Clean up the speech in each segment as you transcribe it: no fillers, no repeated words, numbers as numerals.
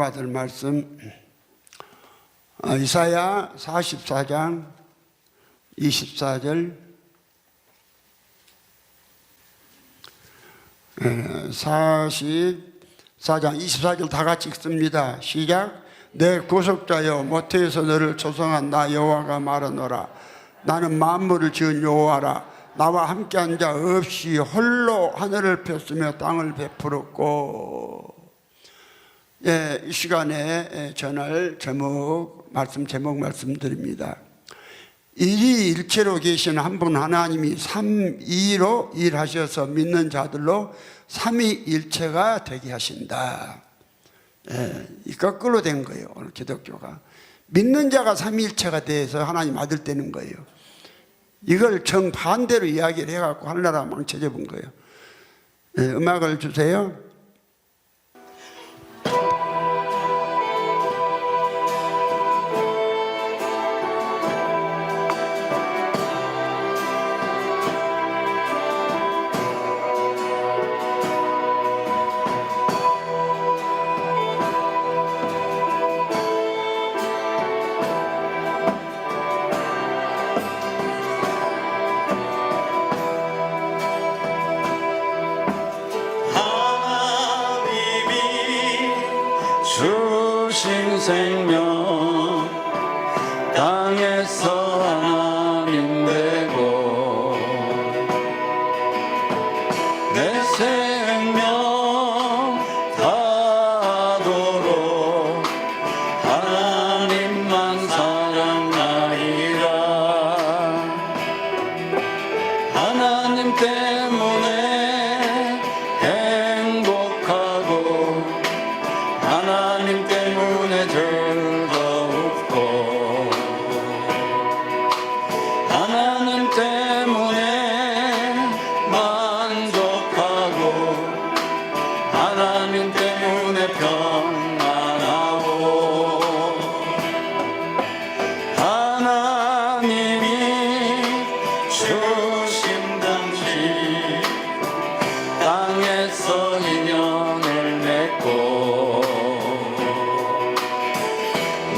받을 말씀 이사야 44장 24절 44장 24절 다 같이 읽습니다. 시작. 내 구속자여 모태에서 너를 조성한 나 여호와가 말하노라. 나는 만물을 지은 여호와라. 나와 함께한 자 없이 홀로 하늘을 폈으며 땅을 베풀었고. 이 시간에 전할 말씀 제목 말씀드립니다. 일일체로 계신 한 분 하나님이 삼위로 일하셔서 믿는 자들로 삼위일체가 되게 하신다. 이 거꾸로 된 거예요. 오늘 기독교가 믿는 자가 삼위일체가 돼서 하나님 아들 되는 거예요. 이걸 정반대로 이야기를 해갖고 하늘나라 망쳐져 본 거예요. 음악을 주세요. 주신 생명 땅에서 하나님 되고 내 생명 다하도록 하나님만 사랑하리라. 하나님 때문에 행복하고 하나님 때문에 즐겁고 하나님 때문에 만족하고 하나님 때문에 평안하고 하나님이 주신 당시 땅에서 인연을 맺고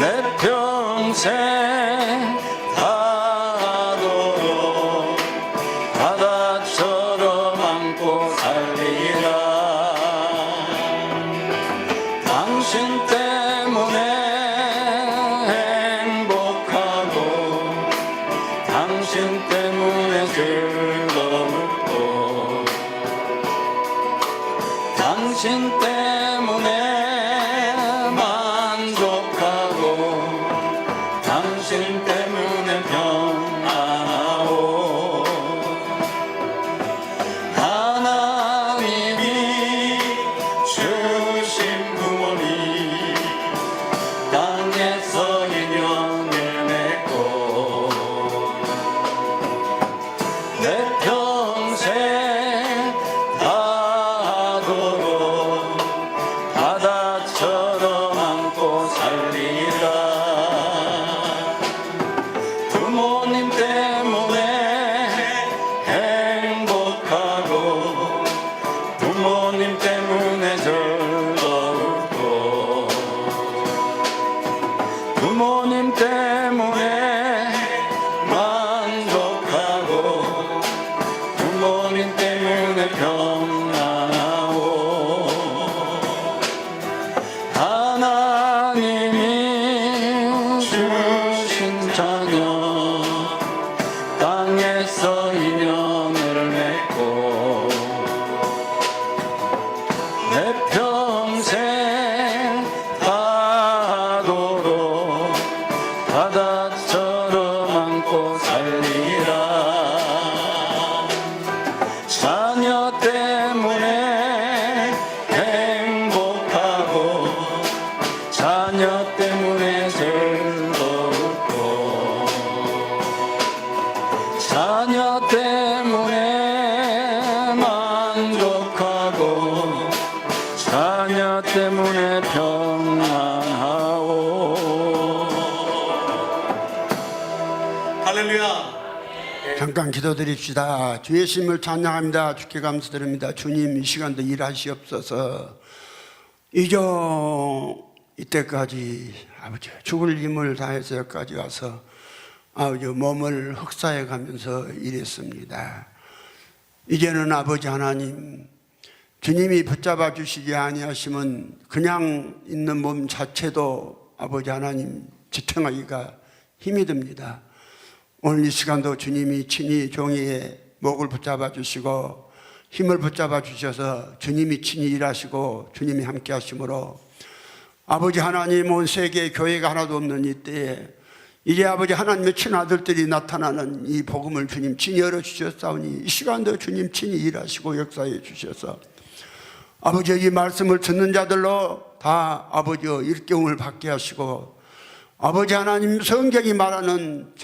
내 평생 다하도록 바다처럼 안고 살리라. 당신 때문에 행복하고 당신 때문에 즐겁고 당신 때문에 당신 때문에 평안하오. 하나님이 주신 부모님 땅에서 인연을 맺고 내 평생 다하도록 바다처럼 안고 살리라. 부모님 때문에 행복하고 부모님 때문에 즐겁고 부모님 때문에 만족하고 부모님 때문에 평안하고 하나님이 주신 자녀 땅에서 인연을 맺고 내 평생 다하도록 바다처럼 안고 살리라. 자녀 때문에 행복하고 자녀 때문에 즐겁고 자녀 때문에 만족하고 자녀 때문에 평안하오. 할렐루야. 잠깐 기도드립시다. 주의 심을 찬양합니다. 주께 감사드립니다. 주님 이 시간도 일하시옵소서. 이조 이때까지 아버지 죽을 힘을 다해서 여기까지 와서 아버지 몸을 흑사해 가면서 일했습니다. 이제는 아버지 하나님, 주님이 붙잡아 주시지 아니하시면 그냥 있는 몸 자체도 아버지 하나님 지탱하기가 힘이 듭니다. 오늘 이 시간도 주님이 친히 종이의 목을 붙잡아 주시고 힘을 붙잡아 주셔서 주님이 친히 일하시고 주님이 함께 하심으로 아버지 하나님, 온 세계에 교회가 하나도 없는 이때에 이제 아버지 하나님의 친아들들이 나타나는 이 복음을 주님 친히 열어주셨사오니 이 시간도 주님 친히 일하시고 역사해 주셔서 아버지 이 말씀을 듣는 자들로 다 아버지 일경을 받게 하시고 아버지 하나님 성경이 말하는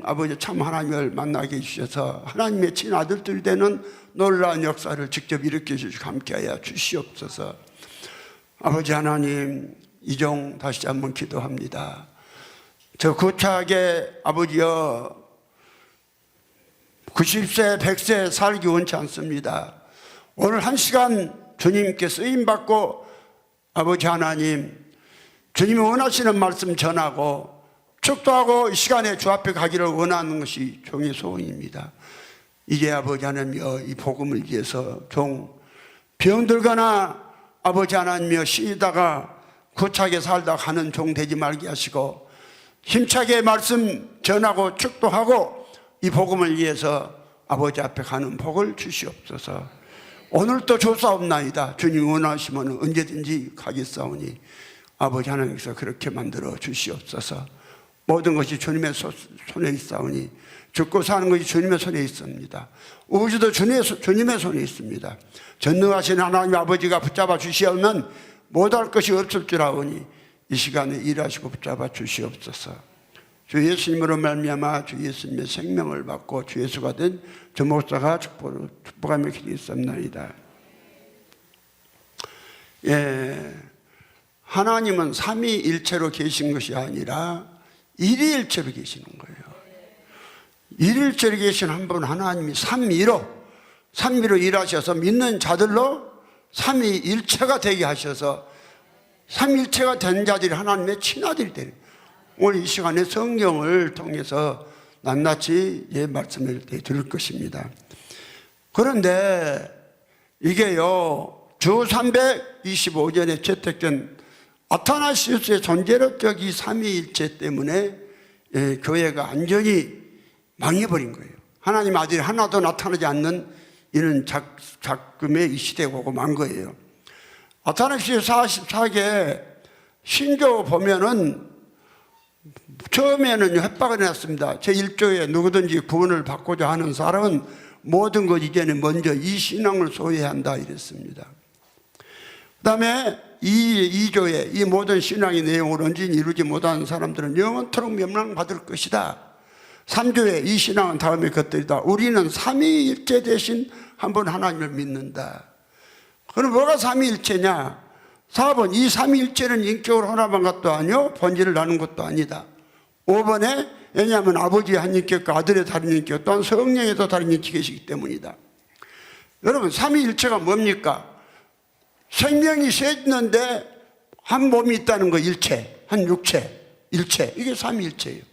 아버지 참 하나님을 만나게 해주셔서 하나님의 친아들들 되는 놀라운 역사를 직접 일으켜 주시고 함께하여 주시옵소서. 아버지 하나님, 이종 다시 한번 기도합니다. 저 구차하게 아버지여 90세 100세 살기 원치 않습니다. 오늘 한 시간 주님께 쓰임받고 아버지 하나님 주님이 원하시는 말씀 전하고 축도하고 이 시간에 주 앞에 가기를 원하는 것이 종의 소원입니다. 이제 아버지 하나님이여 이 복음을 위해서 종 병들거나 아버지 하나님이여 쉬다가 구차하게 살다 가는 종 되지 말게 하시고 힘차게 말씀 전하고 축도하고 이 복음을 위해서 아버지 앞에 가는 복을 주시옵소서. 오늘도 조사옵나이다. 주님 원하시면 언제든지 가겠사오니 아버지 하나님께서 그렇게 만들어 주시옵소서. 모든 것이 주님의 손에 있사오니 죽고 사는 것이 주님의 손에 있습니다. 우주도 주님의 손에 있습니다. 전능하신 하나님 아버지가 붙잡아 주시면 못할 것이 없을 줄 아오니 이 시간에 일하시고 붙잡아 주시옵소서. 주 예수님으로 말미암아 주 예수님의 생명을 받고 주 예수가 된 저 목사가 축복하며 기도했습니다. 예, 하나님은 삼위일체로 계신 것이 아니라 일위일체로 계시는 거예요. 일일체로 계신 한 분 하나님이 삼위로 일하셔서 믿는 자들로 삼위일체가 되게 하셔서 삼위일체가 된 자들이 하나님의 친아들이 되는 거예요. 오늘 이 시간에 성경을 통해서 낱낱이 말씀을 드릴 것입니다. 그런데 이게요 주 325전에 채택된 아타나시우스의 존재론적 이 삼위일체 때문에 교회가 완전히 망해버린 거예요. 하나님 아들이 하나도 나타나지 않는 이런 작금의 이 시대가 오고 만 거예요. 아타나시우스 44개 신조 보면은 처음에는 협박을 해놨습니다. 제1조에 누구든지 구원을 받고자 하는 사람은 모든 것 이전에 먼저 이 신앙을 소유해야 한다 이랬습니다. 그 다음에 2조에 이 모든 신앙의 내용을 온전히 이루지 못하는 사람들은 영원토록 멸망받을 것이다. 3조에 이 신앙은 다음의 것들이다. 우리는 삼위일체 대신 한 분 하나님을 믿는다. 그럼 뭐가 삼위일체냐? 4번 이 삼위일체는 인격으로 하나만 것도 아니요 본질을 나눈 것도 아니다. 5번에 왜냐하면 아버지의 한 인격과 아들의 다른 인격 또한 성령에도 다른 인격이 계시기 때문이다. 여러분 삼위일체가 뭡니까? 생명이 셋있는데 한 몸이 있다는 거 일체, 한 육체, 일체, 이게 삼위일체예요.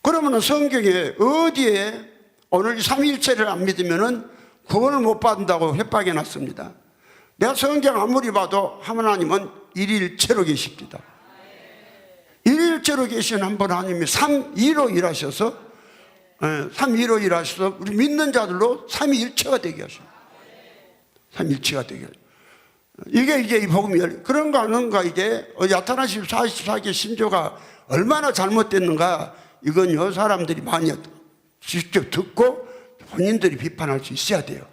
그러면 성경에 어디에 오늘 삼위일체를 안 믿으면 구원을 못 받는다고 협박해 놨습니다. 내가 성경 아무리 봐도 하나님은 일일체로 계십니다. 일일체로 계신 한 분 하나님이 삼위로 일하셔서 우리 믿는 자들로 삼위일체가 되게 하십니다. 삼위일체가 되게 하십니다. 이게 이제 이 복음이 그런가 하는가 이제 아타나시우스 44개 신조가 얼마나 잘못됐는가 이건 사람들이 많이 직접 듣고 본인들이 비판할 수 있어야 돼요.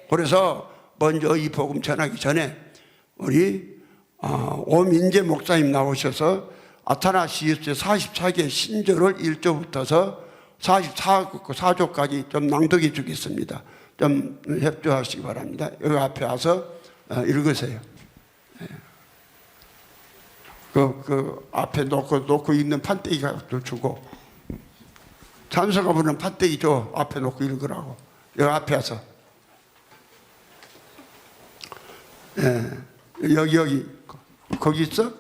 그래서 먼저 이 복음 전하기 전에 우리 오민재 목사님 나오셔서 아타나시우스의 44개 신조를 1조부터서 44조까지 좀 낭독해 주겠습니다. 좀 협조하시기 바랍니다. 여기 앞에 와서 읽으세요. 그 앞에 놓고 있는 판때기가 주고 찬송가 부르는 판때기 줘 앞에 놓고 읽으라고. 여기 앞에 와서 여기 거기서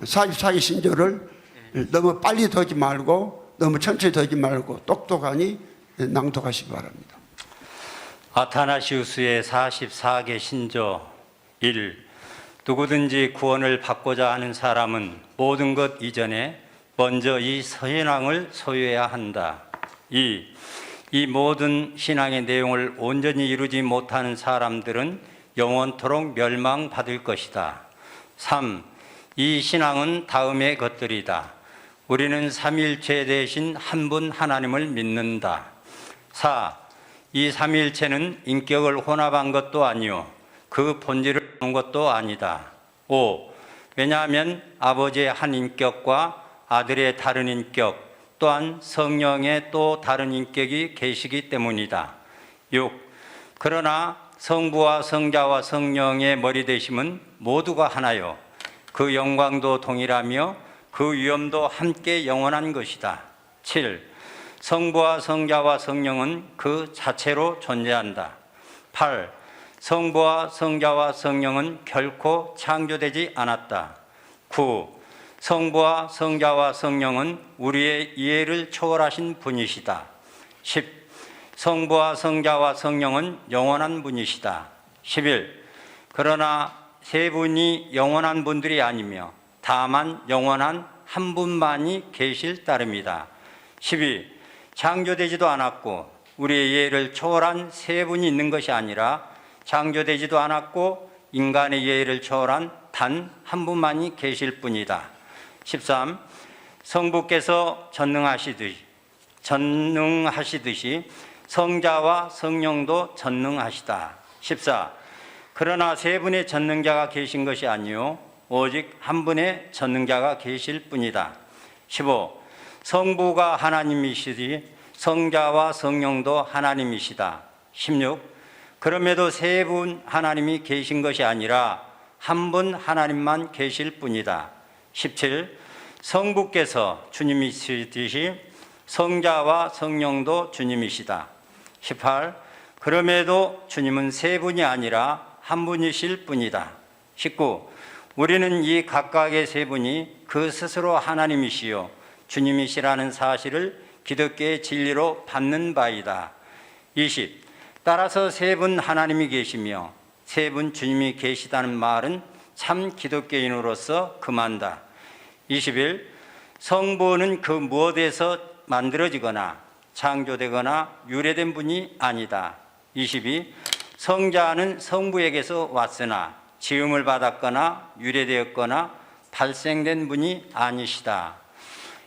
44기 신조를 너무 빨리 더지 말고 너무 천천히 더지 말고 똑똑하니 낭독하시기 바랍니다. 아타나시우스의 44개 신조 1. 누구든지 구원을 받고자 하는 사람은 모든 것 이전에 먼저 이 서신앙을 소유해야 한다. 2. 이 모든 신앙의 내용을 온전히 이루지 못하는 사람들은 영원토록 멸망받을 것이다. 3. 이 신앙은 다음의 것들이다. 우리는 삼위일체 대신 한 분 하나님을 믿는다. 4. 이 삼위일체는 인격을 혼합한 것도 아니요 그 본질을 본 것도 아니다. 5. 왜냐하면 아버지의 한 인격과 아들의 다른 인격 또한 성령의 또 다른 인격이 계시기 때문이다. 6. 그러나 성부와 성자와 성령의 머리 되심은 모두가 하나요 그 영광도 동일하며 그 위엄도 함께 영원한 것이다. 7. 성부와 성자와 성령은 그 자체로 존재한다. 8. 성부와 성자와 성령은 결코 창조되지 않았다. 9. 성부와 성자와 성령은 우리의 이해를 초월하신 분이시다. 10. 성부와 성자와 성령은 영원한 분이시다. 11. 그러나 세 분이 영원한 분들이 아니며 다만 영원한 한 분만이 계실 따름이다. 12. 창조되지도 않았고 우리의 이해를 초월한 세 분이 있는 것이 아니라 창조되지도 않았고 인간의 이해를 초월한 단 한 분만이 계실 뿐이다. 13. 성부께서 전능하시듯이 성자와 성령도 전능하시다. 14. 그러나 세 분의 전능자가 계신 것이 아니요 오직 한 분의 전능자가 계실 뿐이다. 15. 성부가 하나님이시니 성자와 성령도 하나님이시다. 16. 그럼에도 세 분 하나님이 계신 것이 아니라 한 분 하나님만 계실 뿐이다. 17. 성부께서 주님이시듯이 성자와 성령도 주님이시다. 18. 그럼에도 주님은 세 분이 아니라 한 분이실 뿐이다. 19. 우리는 이 각각의 세 분이 그 스스로 하나님이시요 주님이시라는 사실을 기독교의 진리로 받는 바이다. 20. 따라서 세 분 하나님이 계시며 세 분 주님이 계시다는 말은 참 기독교인으로서 금한다. 21. 성부는 그 무엇에서 만들어지거나 창조되거나 유래된 분이 아니다. 22. 성자는 성부에게서 왔으나 지음을 받았거나 유래되었거나 발생된 분이 아니시다.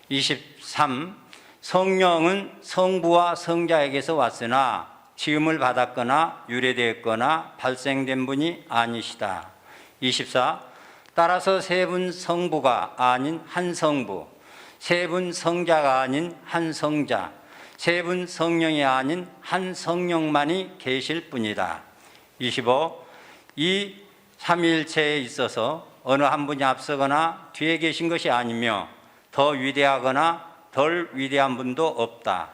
23. 성령은 성부와 성자에게서 왔으나 지음을 받았거나 유래되었거나 발생된 분이 아니시다. 24. 따라서 세 분 성부가 아닌 한 성부, 세 분 성자가 아닌 한 성자, 세 분 성령이 아닌 한 성령만이 계실 뿐이다. 25. 이 삼위일체에 있어서 어느 한 분이 앞서거나 뒤에 계신 것이 아니며 더 위대하거나 덜 위대한 분도 없다.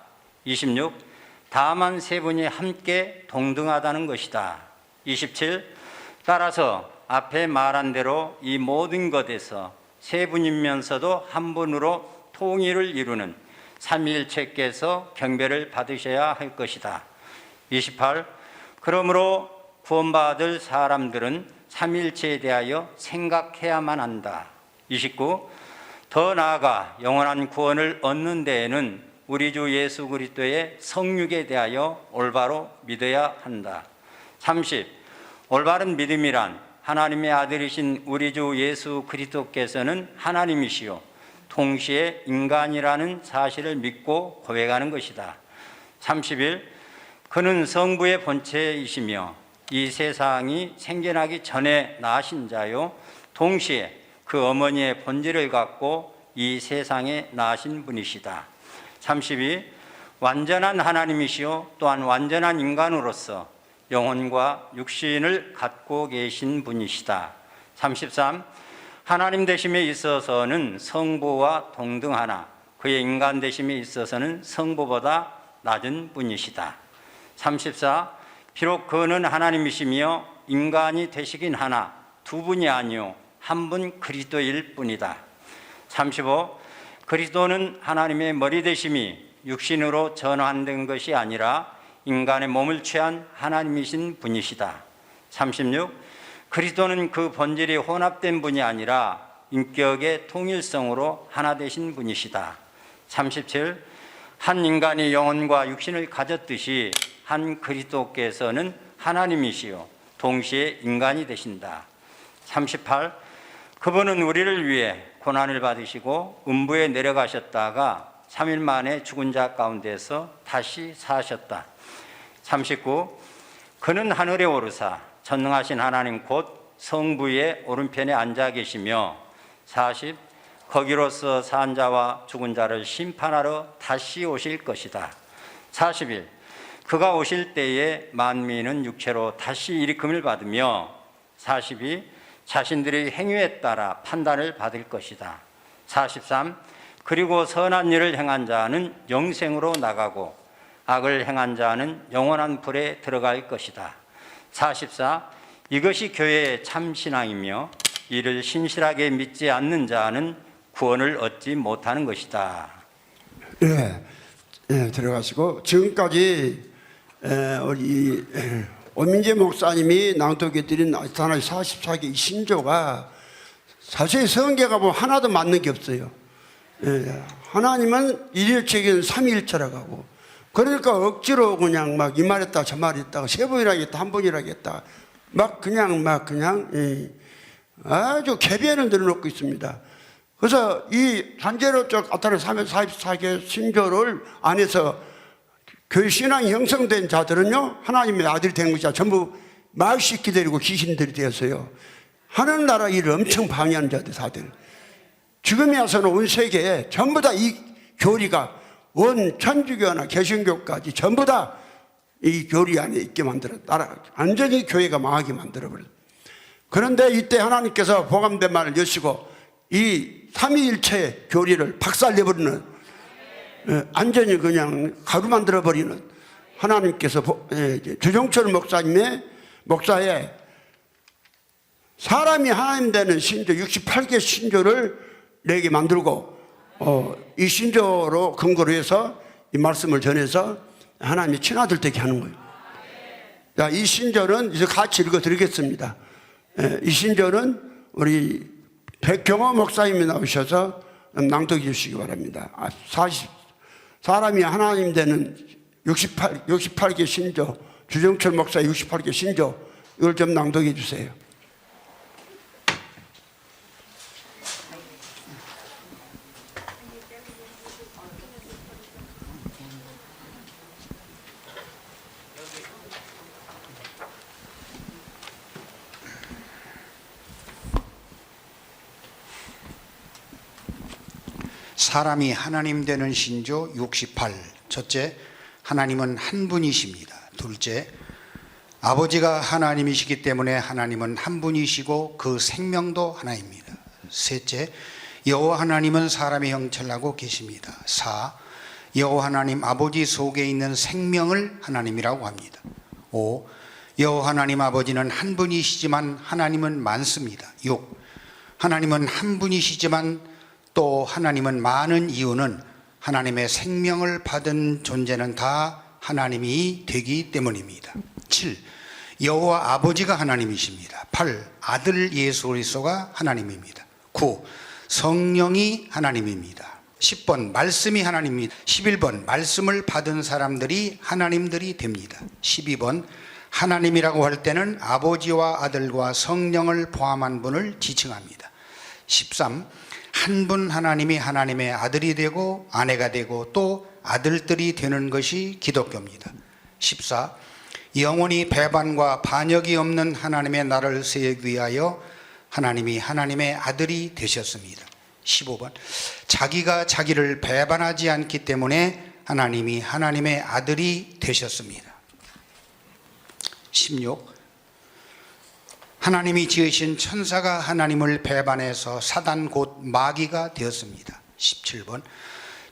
26. 다만 세 분이 함께 동등하다는 것이다. 27. 따라서 앞에 말한 대로 이 모든 것에서 세 분이면서도 한 분으로 통일을 이루는 삼위일체께서 경배를 받으셔야 할 것이다. 28. 그러므로 구원받을 사람들은 삼위일체에 대하여 생각해야만 한다. 29. 더 나아가 영원한 구원을 얻는 데에는 우리 주 예수 그리스도의 성육에 대하여 올바로 믿어야 한다. 30. 올바른 믿음이란 하나님의 아들이신 우리 주 예수 그리스도께서는 하나님이시요 동시에 인간이라는 사실을 믿고 고백하는 것이다. 31. 그는 성부의 본체이시며 이 세상이 생겨나기 전에 나신 자요 동시에 그 어머니의 본질을 갖고 이 세상에 나신 분이시다. 32. 완전한 하나님이시요 또한 완전한 인간으로서 영혼과 육신을 갖고 계신 분이시다. 33. 하나님 되심에 있어서는 성부와 동등하나 그의 인간 되심에 있어서는 성부보다 낮은 분이시다. 34. 비록 그는 하나님이시며 인간이 되시긴 하나 두 분이 아니요 한 분 그리스도일 뿐이다. 35. 그리스도는 하나님의 머리 되심이 육신으로 전환된 것이 아니라 인간의 몸을 취한 하나님이신 분이시다. 36. 그리스도는 그 본질이 혼합된 분이 아니라 인격의 통일성으로 하나 되신 분이시다. 37. 한 인간이 영혼과 육신을 가졌듯이 한 그리스도께서는 하나님이시요 동시에 인간이 되신다. 38. 그분은 우리를 위해 고난을 받으시고 음부에 내려가셨다가 3일 만에 죽은 자 가운데서 다시 사셨다. 39. 그는 하늘에 오르사 전능하신 하나님 곧 성부의 오른편에 앉아 계시며 40. 거기로서 산 자와 죽은 자를 심판하러 다시 오실 것이다. 41. 그가 오실 때에 만민은 육체로 다시 일으킴을 받으며 42. 자신들의 행위에 따라 판단을 받을 것이다. 43. 그리고 선한 일을 행한 자는 영생으로 나가고 악을 행한 자는 영원한 불에 들어갈 것이다. 44. 이것이 교회의 참신앙이며 이를 신실하게 믿지 않는 자는 구원을 얻지 못하는 것이다. 들어가시고 지금까지 우리 오민재 목사님이 낭독해드린 나타나기 44개 이 신조가 사실 성경에 보면 하나도 맞는 게 없어요. 하나님은 일일체계는 삼위일체라고 하고, 그러니까 억지로 그냥 막 이 말했다 저 말했다가 세 번이라 하겠다 한 번이라 하겠다 막 그냥 아주 개변을 늘어놓고 있습니다. 그래서 이 단제로 쪽 나타난 44개 신조를 안에서 그 신앙이 형성된 자들은요 하나님의 아들이 된 것이 전부 마귀씨 기다리고 귀신들이 되었어요. 하늘나라 일을 엄청 방해하는 자들 다들. 지금에 와서는 온 세계에 전부 다 이 교리가 원 천주교나 개신교까지 전부 다 이 교리 안에 있게 만들어 완전히 교회가 망하게 만들어버려. 그런데 이때 하나님께서 복음된 말을 여시고 이 삼위일체 교리를 박살내버리는, 완전히 그냥 가루 만들어버리는 하나님께서 주정철 목사의 사람이 하나님 되는 신조 68개 신조를 내게 만들고 이 신조로 근거로 해서 이 말씀을 전해서 하나님의 친아들 되게 하는 거예요. 자, 이 신조는 이제 같이 읽어드리겠습니다. 이 신조는 우리 백경호 목사님이 나오셔서 낭독해 주시기 바랍니다. 40, 사람이 하나님 되는 68개 신조, 주정철 목사의 68개 신조, 이걸 좀 낭독해 주세요. 사람이 하나님 되는 신조 68. 첫째, 하나님은 한 분이십니다. 둘째, 아버지가 하나님이시기 때문에 하나님은 한 분이시고 그 생명도 하나입니다. 셋째, 여호와 하나님은 사람의 형체를 하고 계십니다. 4. 여호와 하나님 아버지 속에 있는 생명을 하나님이라고 합니다. 5. 여호와 하나님 아버지는 한 분이시지만 하나님은 많습니다. 6. 하나님은 한 분이시지만 또 하나님은 많은 이유는 하나님의 생명을 받은 존재는 다 하나님이 되기 때문입니다. 7. 여호와 아버지가 하나님이십니다. 8. 아들 예수 그리스도가 하나님입니다. 9. 성령이 하나님입니다. 10번 말씀이 하나님입니다. 11번 말씀을 받은 사람들이 하나님들이 됩니다. 12번 하나님이라고 할 때는 아버지와 아들과 성령을 포함한 분을 지칭합니다. 13. 한 분 하나님이 하나님의 아들이 되고 아내가 되고 또 아들들이 되는 것이 기독교입니다. 14. 영원히 배반과 반역이 없는 하나님의 나라를 세우기 위하여 하나님이 하나님의 아들이 되셨습니다. 15번 자기가 자기를 배반하지 않기 때문에 하나님이 하나님의 아들이 되셨습니다. 16. 하나님이 지으신 천사가 하나님을 배반해서 사단 곧 마귀가 되었습니다. 17번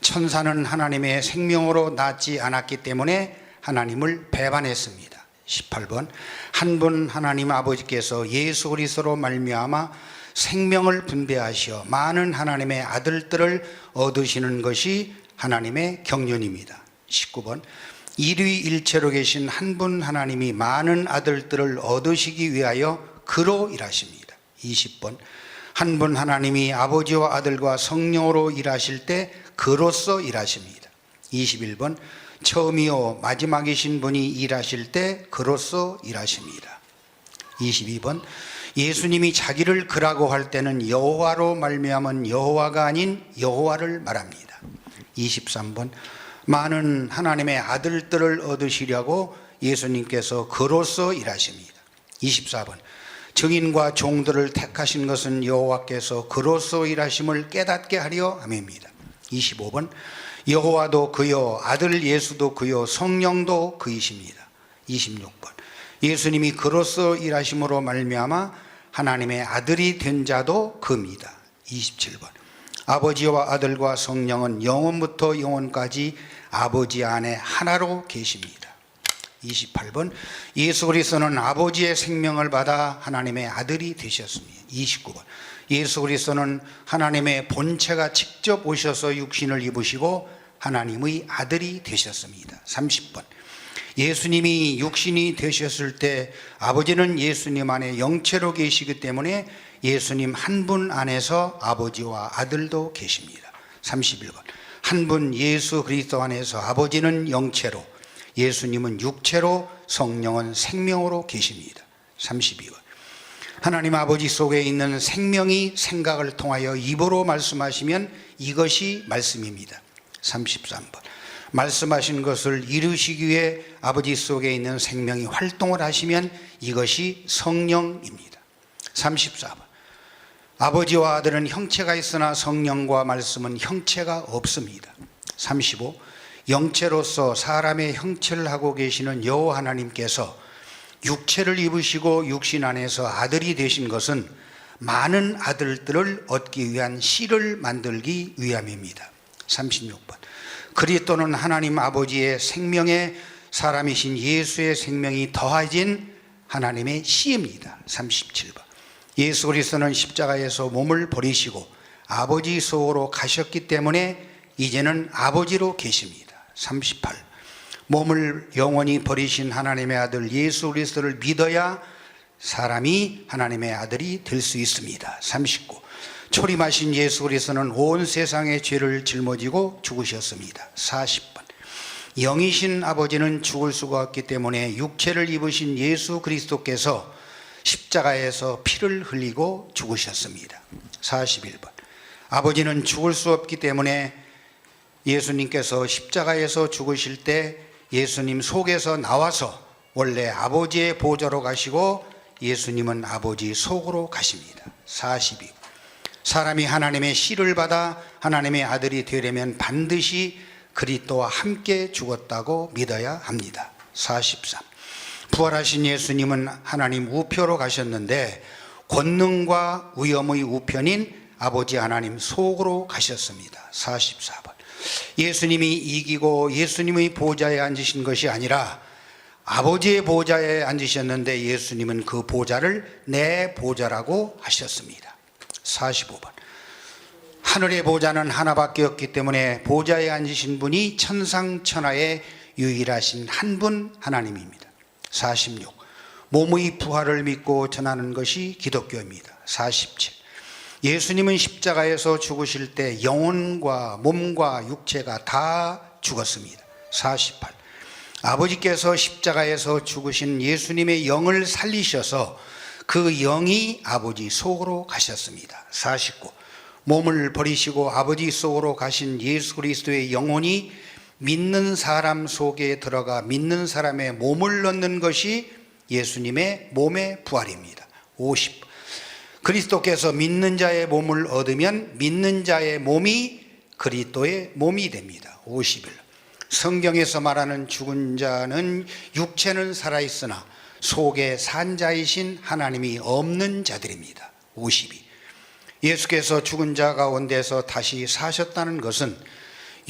천사는 하나님의 생명으로 낳지 않았기 때문에 하나님을 배반했습니다. 18번 한 분 하나님 아버지께서 예수 그리스도로 말미암아 생명을 분배하시어 많은 하나님의 아들들을 얻으시는 것이 하나님의 경륜입니다. 19번 일위일체로 계신 한 분 하나님이 많은 아들들을 얻으시기 위하여 그로 일하십니다. 20번 한 분 하나님이 아버지와 아들과 성령으로 일하실 때 그로서 일하십니다. 21번 처음이요 마지막이신 분이 일하실 때 그로서 일하십니다. 22번 예수님이 자기를 그라고 할 때는 여호와로 말미암은 여호와가 아닌 여호와를 말합니다. 23번 많은 하나님의 아들들을 얻으시려고 예수님께서 그로서 일하십니다. 24번 증인과 종들을 택하신 것은 여호와께서 그로서 일하심을 깨닫게 하려 함입니다. 25번 여호와도 그요 아들 예수도 그요 성령도 그이십니다. 26번 예수님이 그로서 일하심으로 말미암아 하나님의 아들이 된 자도 그입니다. 27번 아버지와 아들과 성령은 영원부터 영원까지 아버지 안에 하나로 계십니다. 28번 예수 그리스도는 아버지의 생명을 받아 하나님의 아들이 되셨습니다. 29번 예수 그리스도는 하나님의 본체가 직접 오셔서 육신을 입으시고 하나님의 아들이 되셨습니다. 30번 예수님이 육신이 되셨을 때 아버지는 예수님 안에 영체로 계시기 때문에 예수님 한 분 안에서 아버지와 아들도 계십니다. 31번 한 분 예수 그리스도 안에서 아버지는 영체로 예수님은 육체로 성령은 생명으로 계십니다. 32번 하나님 아버지 속에 있는 생명이 생각을 통하여 입으로 말씀하시면 이것이 말씀입니다. 33번 말씀하신 것을 이루시기 위해 아버지 속에 있는 생명이 활동을 하시면 이것이 성령입니다. 34번 아버지와 아들은 형체가 있으나 성령과 말씀은 형체가 없습니다. 35 영체로서 사람의 형체를 하고 계시는 여호와 하나님께서 육체를 입으시고 육신 안에서 아들이 되신 것은 많은 아들들을 얻기 위한 씨를 만들기 위함입니다. 36번 그리스도는 하나님 아버지의 생명에 사람이신 예수의 생명이 더해진 하나님의 씨입니다. 37번 예수 그리스도는 십자가에서 몸을 버리시고 아버지 속으로 가셨기 때문에 이제는 아버지로 계십니다. 38 몸을 영원히 버리신 하나님의 아들 예수 그리스도를 믿어야 사람이 하나님의 아들이 될 수 있습니다. 39 초림하신 예수 그리스도는 온 세상의 죄를 짊어지고 죽으셨습니다. 40번 영이신 아버지는 죽을 수가 없기 때문에 육체를 입으신 예수 그리스도께서 십자가에서 피를 흘리고 죽으셨습니다. 41번 아버지는 죽을 수 없기 때문에 예수님께서 십자가에서 죽으실 때 예수님 속에서 나와서 원래 아버지의 보좌로 가시고 예수님은 아버지 속으로 가십니다. 42 사람이 하나님의 씨를 받아 하나님의 아들이 되려면 반드시 그리스도와 함께 죽었다고 믿어야 합니다. 43 부활하신 예수님은 하나님 우표로 가셨는데 권능과 위엄의 우편인 아버지 하나님 속으로 가셨습니다. 44번 예수님이 이기고 예수님의 보좌에 앉으신 것이 아니라 아버지의 보좌에 앉으셨는데 예수님은 그 보좌를 내 보좌라고 하셨습니다. 45번 하늘의 보좌는 하나밖에 없기 때문에 보좌에 앉으신 분이 천상천하의 유일하신 한 분 하나님입니다. 46 몸의 부활을 믿고 전하는 것이 기독교입니다. 47 예수님은 십자가에서 죽으실 때 영혼과 몸과 육체가 다 죽었습니다. 48 아버지께서 십자가에서 죽으신 예수님의 영을 살리셔서 그 영이 아버지 속으로 가셨습니다. 49 몸을 버리시고 아버지 속으로 가신 예수 그리스도의 영혼이 믿는 사람 속에 들어가 믿는 사람의 몸을 넣는 것이 예수님의 몸의 부활입니다. 50 그리스도께서 믿는 자의 몸을 얻으면 믿는 자의 몸이 그리스도의 몸이 됩니다. 51 성경에서 말하는 죽은 자는 육체는 살아있으나 속에 산 자이신 하나님이 없는 자들입니다. 52 예수께서 죽은 자 가운데서 다시 사셨다는 것은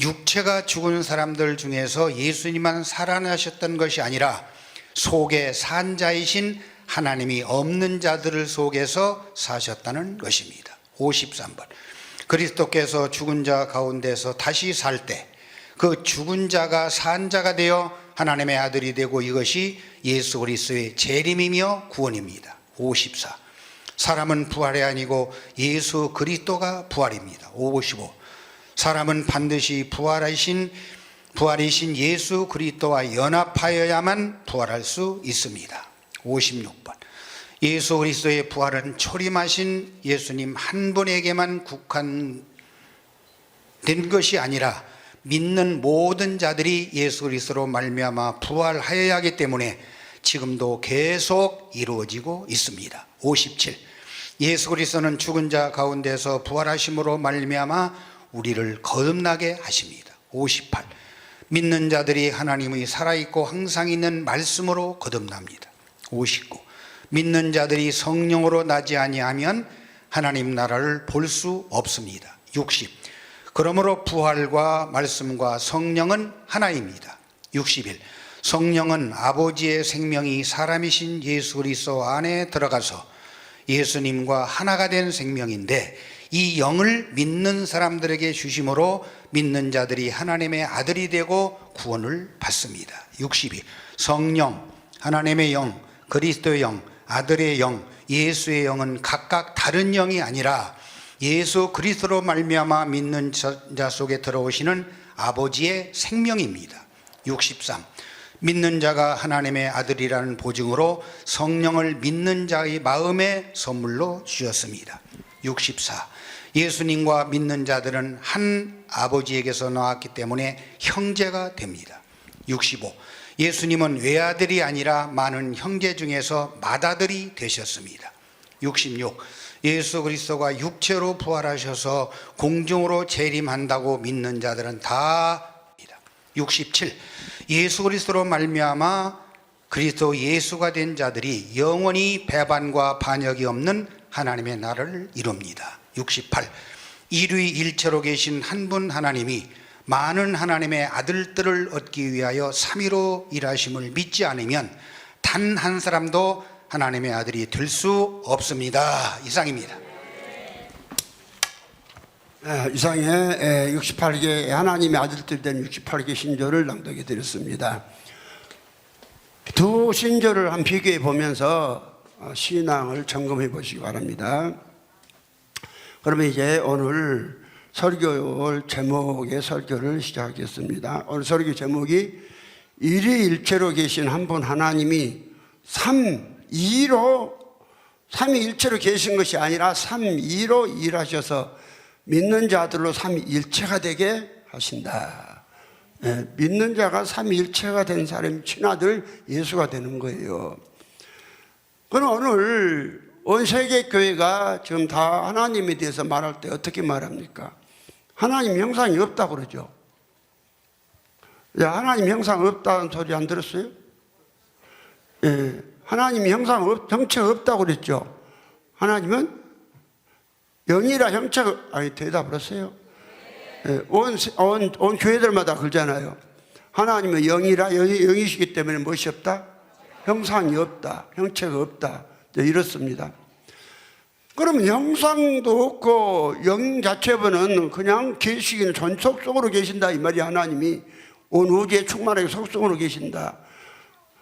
육체가 죽은 사람들 중에서 예수님만 살아나셨던 것이 아니라 속에 산 자이신 하나님이 없는 자들을 속에서 사셨다는 것입니다. 53번. 그리스도께서 죽은 자 가운데서 다시 살 때 그 죽은 자가 산 자가 되어 하나님의 아들이 되고 이것이 예수 그리스도의 재림이며 구원입니다. 54. 사람은 부활이 아니고 예수 그리스도가 부활입니다. 55. 사람은 반드시 부활이신 예수 그리스도와 연합하여야만 부활할 수 있습니다. 56번. 예수 그리스도의 부활은 초림하신 예수님 한 분에게만 국한된 것이 아니라 믿는 모든 자들이 예수 그리스도로 말미암아 부활하여야 하기 때문에 지금도 계속 이루어지고 있습니다. 57. 예수 그리스도는 죽은 자 가운데서 부활하심으로 말미암아 우리를 거듭나게 하십니다. 58. 믿는 자들이 하나님의 살아있고 항상 있는 말씀으로 거듭납니다. 59. 믿는 자들이 성령으로 나지 아니하면 하나님 나라를 볼 수 없습니다. 60. 그러므로 부활과 말씀과 성령은 하나입니다. 61. 성령은 아버지의 생명이 사람이신 예수 그리스도 안에 들어가서 예수님과 하나가 된 생명인데 이 영을 믿는 사람들에게 주심으로 믿는 자들이 하나님의 아들이 되고 구원을 받습니다. 62. 성령, 하나님의 영, 그리스도의 영, 아들의 영, 예수의 영은 각각 다른 영이 아니라 예수 그리스도로 말미암아 믿는 자 속에 들어오시는 아버지의 생명입니다. 63. 믿는 자가 하나님의 아들이라는 보증으로 성령을 믿는 자의 마음에 선물로 주셨습니다. 64. 예수님과 믿는 자들은 한 아버지에게서 나왔기 때문에 형제가 됩니다. 65. 예수님은 외아들이 아니라 많은 형제 중에서 맏아들이 되셨습니다. 66. 예수 그리스도가 육체로 부활하셔서 공중으로 재림한다고 믿는 자들은 다 67. 예수 그리스도로 말미암아 그리스도 예수가 된 자들이 영원히 배반과 반역이 없는 하나님의 나라를 이룹니다. 68. 일위일체로 계신 한 분 하나님이 많은 하나님의 아들들을 얻기 위하여 삼위로 일하심을 믿지 않으면 단 한 사람도 하나님의 아들이 될 수 없습니다. 이상입니다. 이상의 68개 하나님의 아들들 된 68개 신조를 낭독해 드렸습니다. 두 신조를 한 비교해 보면서 신앙을 점검해 보시기 바랍니다. 그러면 이제 오늘 설교 제목의 설교를 시작하겠습니다. 오늘 설교 제목이 일위일체로 계신 한 분 하나님이 삼위일체로 계신 것이 아니라 삼위로 일하셔서 믿는 자들로 삼위일체가 되게 하신다. 믿는 자가 삼위일체가 된 사람이 친아들 예수가 되는 거예요. 그럼 오늘 온 세계 교회가 지금 다 하나님에 대해서 말할 때 어떻게 말합니까? 하나님 형상이 없다고 그러죠. 하나님 형상 없다는 소리 안 들었어요? 하나님 형체가 없다고 그랬죠. 하나님은 영이라 형체가 대답을 하세요. 온 교회들마다 그러잖아요. 하나님은 영이라 영이시기 때문에 무엇이 없다? 형상이 없다, 형체가 없다. 이렇습니다. 그러면 형상도 없고 영 자체는 그냥 계시기는 속속으로 계신다 이 말이 하나님이 온 우주에 충만하게 속속으로 계신다.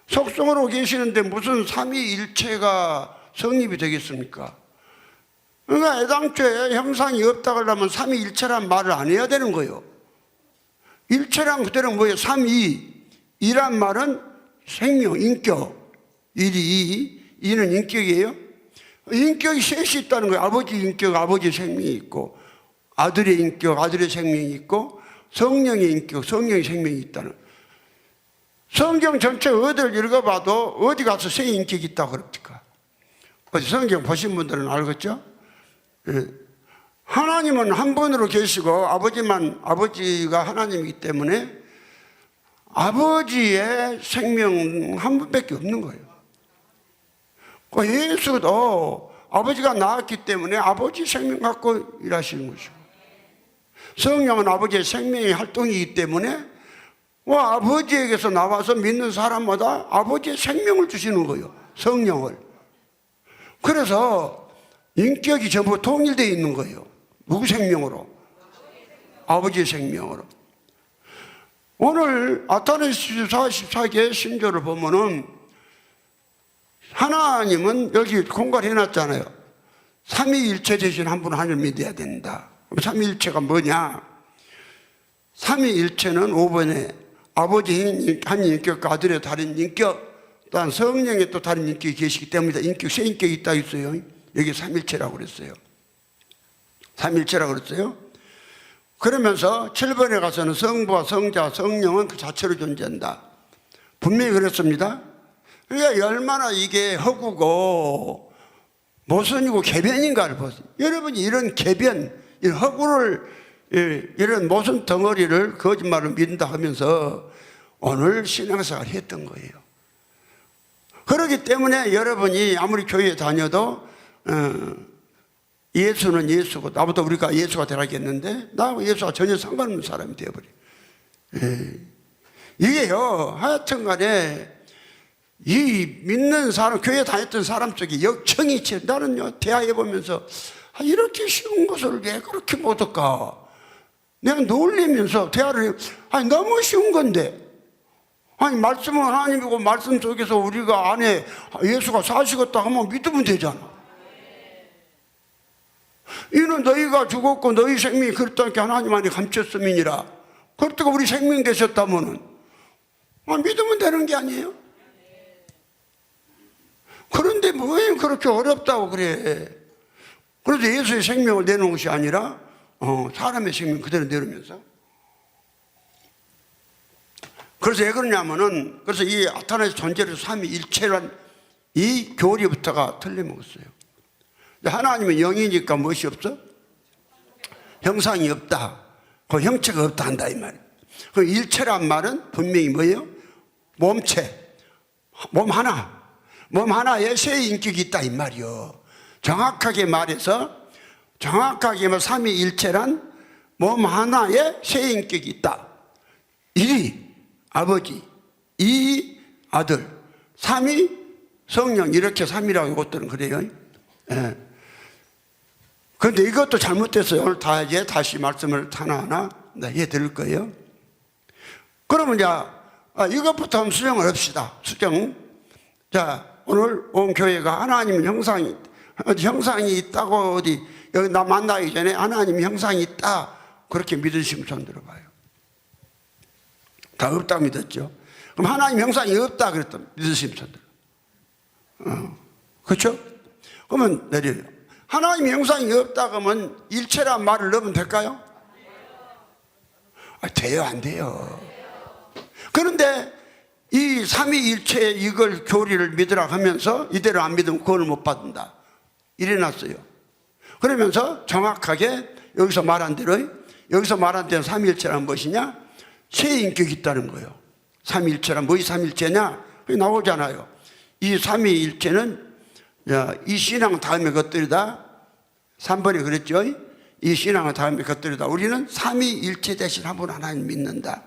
속성으로 계시는데 무슨 삼위일체가 성립이 되겠습니까? 그러니까 애당초에 형상이 없다 그러면 삼위일체란 말을 안 해야 되는 거예요. 일체란 그대로 뭐예요? 삼위이란 말은 생명, 인격. 이는 인격이에요. 인격이 셋이 있다는 거예요. 아버지 인격, 아버지 생명이 있고, 아들의 인격, 아들의 생명이 있고, 성령의 인격, 성령의 생명이 있다는 거예요. 성경 전체 어디를 읽어봐도 어디 가서 새 인격이 있다고 그럽니까? 어디 성경 보신 분들은 알겠죠? 하나님은 한 분으로 계시고 아버지가 하나님이기 때문에 아버지의 생명 한 분밖에 없는 거예요. 예수도 아버지가 낳았기 때문에 아버지 생명 갖고 일하시는 것이고, 성령은 아버지의 생명의 활동이기 때문에 아버지에게서 나와서 믿는 사람마다 아버지의 생명을 주시는 거예요. 성령을. 그래서 인격이 전부 통일되어 있는 거예요. 누구 생명으로? 아버지의 생명으로. 오늘 아타나시스 44개 신조를 보면은 하나님은 여기 공갈해 놨잖아요. 삼위일체 대신 한 분 하나님을 믿어야 된다. 삼위일체가 뭐냐? 삼위일체는 5번에 아버지 한 인격과 아들의 다른 인격, 또한 성령의 또 다른 인격이 계시기 때문에 인격, 세 인격이 있다 있어요. 여기 삼일체라고 그랬어요. 삼일체라고 그랬어요. 그러면서 7번에 가서는 성부와 성자, 성령은 그 자체로 존재한다. 분명히 그랬습니다. 그러니까 얼마나 이게 허구고 모순이고 개변인가를 보세요. 여러분이 이런 개변, 이런 허구를, 이런 모순 덩어리를 거짓말을 믿는다 하면서 오늘 신앙생활을 했던 거예요. 그렇기 때문에 여러분이 아무리 교회에 다녀도 예수는 예수고 나보다 우리가 예수가 되라겠는데 나하고 예수가 전혀 상관없는 사람이 되어버려요. 이게요, 하여튼 간에 이 믿는 사람, 교회 다녔던 사람 속에 역청이 있지. 나는요, 대화해보면서 이렇게 쉬운 것을 왜 그렇게 못할까? 내가 놀리면서 대화를 너무 쉬운 건데, 말씀은 하나님이고 말씀 속에서 우리가 안에 예수가 사시겠다 하면 믿으면 되잖아. 이는 너희가 죽었고 너희 생명이 그렇다니까 하나님 안에 감췄음이니라. 그렇다고 우리 생명 되셨다면은 믿으면 되는 게 아니에요? 그런데 왜 그렇게 어렵다고 그래? 그래서 예수의 생명을 내놓은 것이 아니라 사람의 생명 그대로 내놓으면서. 그래서 왜 그러냐면은, 그래서 이 아타나의 존재를 삼위일체란 이 교리부터가 틀림없어요. 하나님은 영이니까 무엇이 없어? 형상이 없다. 그 형체가 없다 한다 이 말이에요. 그 일체란 말은 분명히 뭐예요? 몸체, 몸 하나. 몸 하나에 세 인격이 있다 이 말이요. 정확하게 말해서 삼위일체란 몸 하나에 세 인격이 있다. 1이 아버지, 2이 아들, 3이 성령, 이렇게 3이라고 이것들은 그래요. 예. 그런데 이것도 잘못됐어요. 오늘 다시 말씀을 하나하나 해드릴 거예요. 그러면 이제 이것부터 한번 수정을 합시다. 수정. 자, 오늘 온 교회가 하나님 형상이 있다고 어디 여기 나 만나기 전에 하나님 형상이 있다 그렇게 믿으시면 손 들어봐요. 다 없다고 믿었죠. 그럼 하나님 형상이 없다 그랬다 믿으시면 손 들어. 그렇죠? 그러면 내려요. 하나님 형상이 없다 그러면 일체란 말을 넣으면 될까요? 돼요, 안 돼요. 그런데 이 삼위일체 이걸 교리를 믿으라 하면서 이대로 안 믿으면 구원을 못 받는다 이래놨어요. 그러면서 정확하게 여기서 말한 대로 삼위일체란 무엇이냐? 세 인격이 있다는 거예요. 삼위일체란 뭐이 삼위일체냐? 그게 나오잖아요. 이 삼위일체는 이 신앙 다음에 것들이다. 3번에 그랬죠. 이 신앙 다음에 것들이다. 우리는 삼위일체 대신 한 분 하나님 믿는다.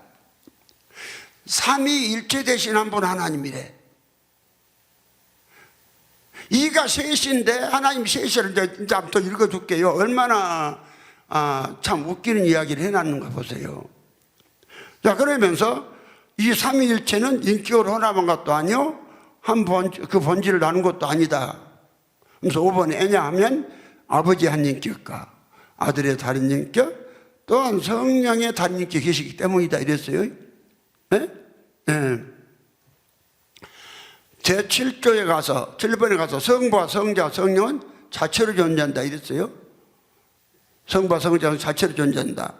삼위일체 대신 한 분 하나님이래. 이가 셋인데 하나님 셋이를 이제 또 읽어줄게요. 얼마나 참 웃기는 이야기를 해놨는가 보세요. 자, 그러면서 이 삼위일체는 인격으로 혼합한 것도 아니요 그 본질을 나눈 것도 아니다. 그래서 5번에 왜냐하면 아버지 한 인격과 아들의 다른 인격 또한 성령의 다른 인격이 계시기 때문이다 이랬어요. 네? 네. 제7조에 가서 7번에 가서 성부와 성자 성령은 자체로 존재한다 이랬어요. 성부와 성자는 자체로 존재한다.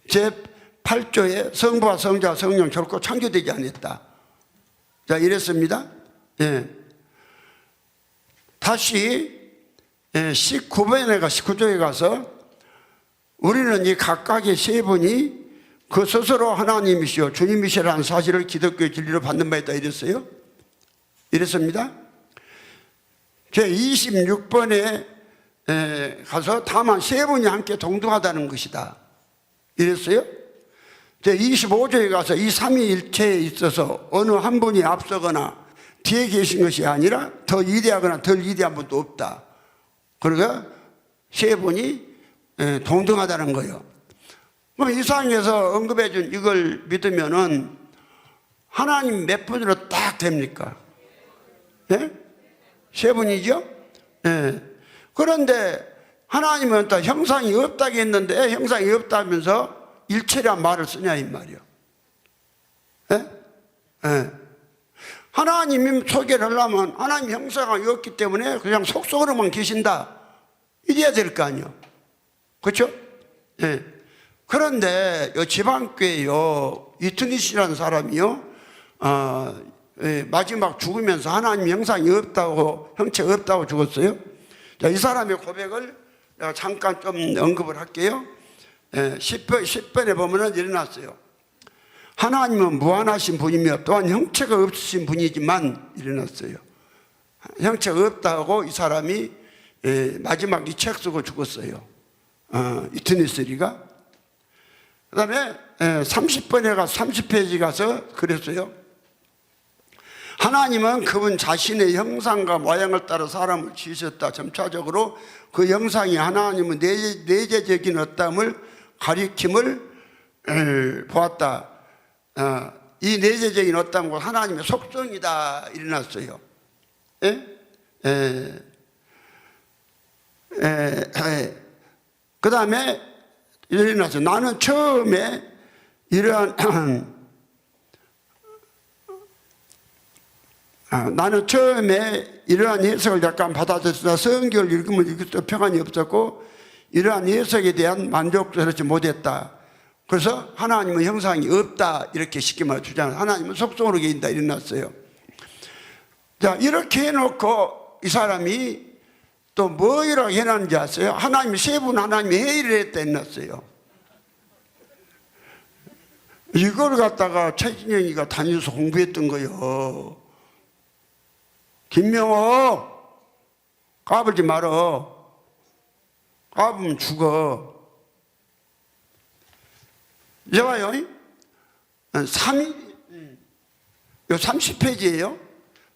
제8조에 성부와 성자 성령 결코 창조되지 않았다. 자, 이랬습니다. 예. 다시 19조에 가서 우리는 이 각각의 세 분이 그 스스로 하나님이시오 주님이시라는 사실을 기독교의 진리로 받는 바 있다 이랬어요. 이랬습니다. 제26번에 가서 다만 세 분이 함께 동등하다는 것이다 이랬어요. 제25조에 가서 이 삼위일체에 있어서 어느 한 분이 앞서거나 뒤에 계신 것이 아니라 더 위대하거나 덜 위대한 분도 없다. 그러니까 세 분이 동등하다는 거예요. 그럼 이상에서 언급해 준 이걸 믿으면은 하나님 몇 분으로 딱 됩니까? 네? 세 분이죠? 네. 그런데 하나님은 또 형상이 없다고 했는데 형상이 없다면서 일체란 말을 쓰냐 이 말이요. 네? 네. 하나님이 소개를 하려면 하나님 형상이 없기 때문에 그냥 속속으로만 계신다 이래야 될 거 아니에요. 그렇죠? 네. 그런데 이 지방교회요 이트니시라는 사람이요 마지막 죽으면서 하나님 형상이 없다고 형체가 없다고 죽었어요. 자, 이 사람의 고백을 내가 잠깐 좀 언급을 할게요. 10번에 보면은 일어났어요. 하나님은 무한하신 분이며 또한 형체가 없으신 분이지만 일어났어요. 형체가 없다고 이 사람이 마지막 이 책 쓰고 죽었어요. 이트니스리가. 그 다음에 30번에 가서 30페이지 가서 그랬어요. 하나님은 그분 자신의 형상과 모양을 따라 사람을 지으셨다. 점차적으로 그 형상이 하나님은 내재적인 어떠함을 가리킴을 보았다. 이 내재적인 어떠함과 하나님의 속성이다 일어났어요. 그 다음에 일어나서 나는 처음에 이러한 나는 처음에 이러한 해석을 약간 받아들였으나 성경을 읽으면 읽을수록 평안이 없었고 이러한 해석에 대한 만족스럽지 못했다. 그래서 하나님은 형상이 없다 이렇게 쉽게 말해주잖아요. 하나님은 속성으로 계신다 일어났어요. 자, 이렇게 해놓고 이 사람이 또 뭐라고 해놨는지 아세요? 하나님이 세 분 하나님이 회의를 했다 해놨어요. 이걸 갖다가 최진영이가 다니면서 공부했던 거예요. 김명호 까불지 말어. 까불면 죽어. 이제 봐요. 30페이지예요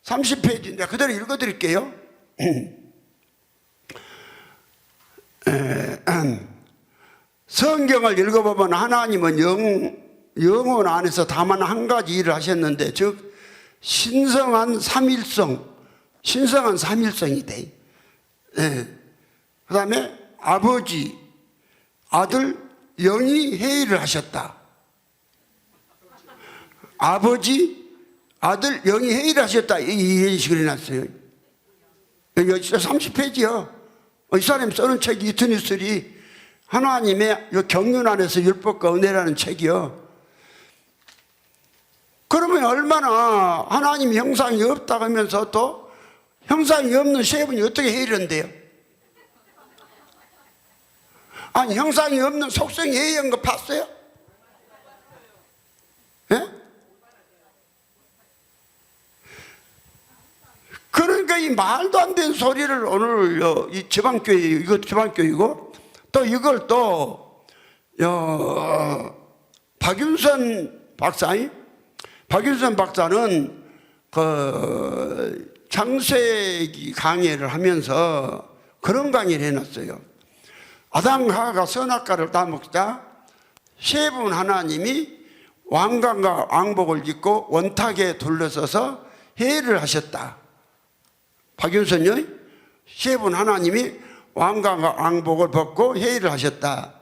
30페이지 내가 그대로 읽어드릴게요. 성경을 읽어보면 하나님은 영혼 안에서 다만 한 가지 일을 하셨는데 즉 신성한 삼일성이 돼. 그 다음에 아버지, 아들, 영이 회의를 하셨다. 아버지, 아들, 영이 회의를 하셨다. 이런 식으로 해놨어요. 여기 30페이지요. 이 사람이 써는 책이 이트니스리 하나님의 경륜 안에서 율법과 은혜라는 책이요. 그러면 얼마나 하나님이 형상이 없다고 하면서 또 형상이 없는 세 분이 어떻게 회의를 한대요? 아니 형상이 없는 속성이 회의한 거 봤어요? 예? 그러니까 이 말도 안 되는 소리를 오늘 이 지방교회 이거 지방교회이고 또 이걸 또 박윤선 박사는 그 창세기 강의를 하면서 그런 강의를 해놨어요. 아담과 하와가 선악과를 따먹자 세 분 하나님이 왕관과 왕복을 입고 원탁에 둘러서서 회의를 하셨다. 박윤선요, 세 분 하나님이 왕관과 왕복을 벗고 회의를 하셨다.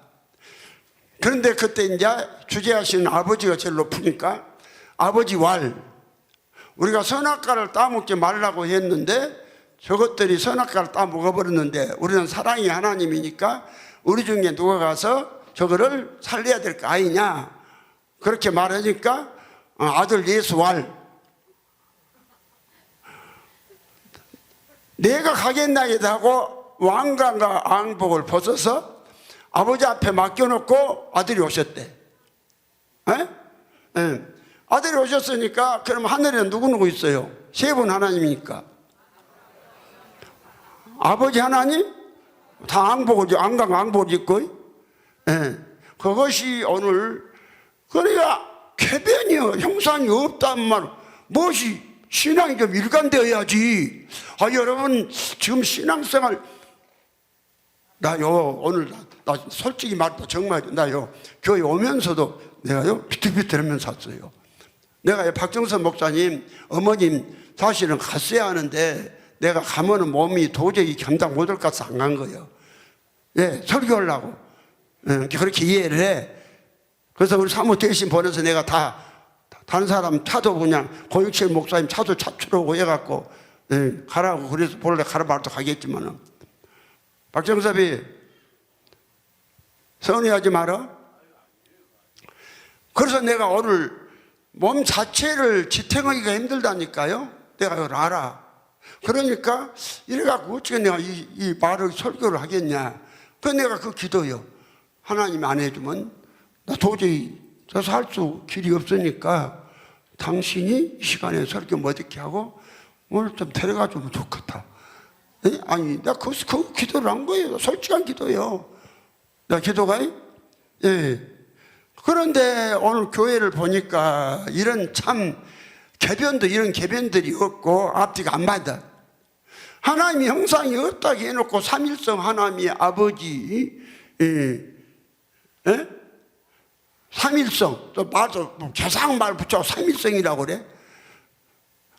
그런데 그때 이제 주재하시는 아버지가 제일 높으니까 아버지 우리가 선악과를 따먹지 말라고 했는데 저것들이 선악과를 따먹어버렸는데 우리는 사랑이 하나님이니까 우리 중에 누가 가서 저거를 살려야 될 거 아니냐 그렇게 말하니까 아들 예수 내가 가겠나이다 하고 왕관과 왕복을 벗어서 아버지 앞에 맡겨놓고 아들이 오셨대. 아들이 오셨으니까 그럼 하늘에 누구 있어요? 세 분 하나님이니까 아버지 하나님 다 왕관 왕복을 입고 그것이 오늘 그래야 쾌변이요 형상이 없단 말 무엇이 신앙이 좀 일관되어야지. 여러분 지금 신앙생활 나요 오늘 나 솔직히 말해서 정말 나요 교회 오면서도 내가요 비틀비틀하면서 샀어요. 내가 박정선 목사님 어머님 사실은 갔어야 하는데 내가 가면은 몸이 도저히 감당 못할 것 같아서 안 간 거예요. 예, 설교하려고. 그렇게 이해를 해. 그래서 우리 사모 대신 보내서 내가 다른 사람 차도 그냥 고육실 목사님 차도 차출하고 해갖고 가라고 그래서 본래 가라 말도 가겠지만은 박정섭이 서운해하지 마라. 그래서 내가 오늘 몸 자체를 지탱하기가 힘들다니까요. 내가 이걸 알아. 그러니까 이래갖고 어떻게 내가 이 말을 설교를 하겠냐. 그 내가 그 기도요. 하나님이 안 해주면 나 도저히 저서 할 수 길이 없으니까 당신이 이 시간에 설교 못 듣게 하고 오늘 좀 데려가 주면 좋겠다. 아니 내가 그 기도를 한 거예요. 솔직한 기도요. 나 기도가 예. 그런데 오늘 교회를 보니까 이런 참 이런 개변들이 없고 앞뒤가 안 맞아. 하나님의 형상이 없다고 해놓고 삼일성 하나님의 아버지 삼일성 또 말도 개상말 붙여 삼일성이라고 그래.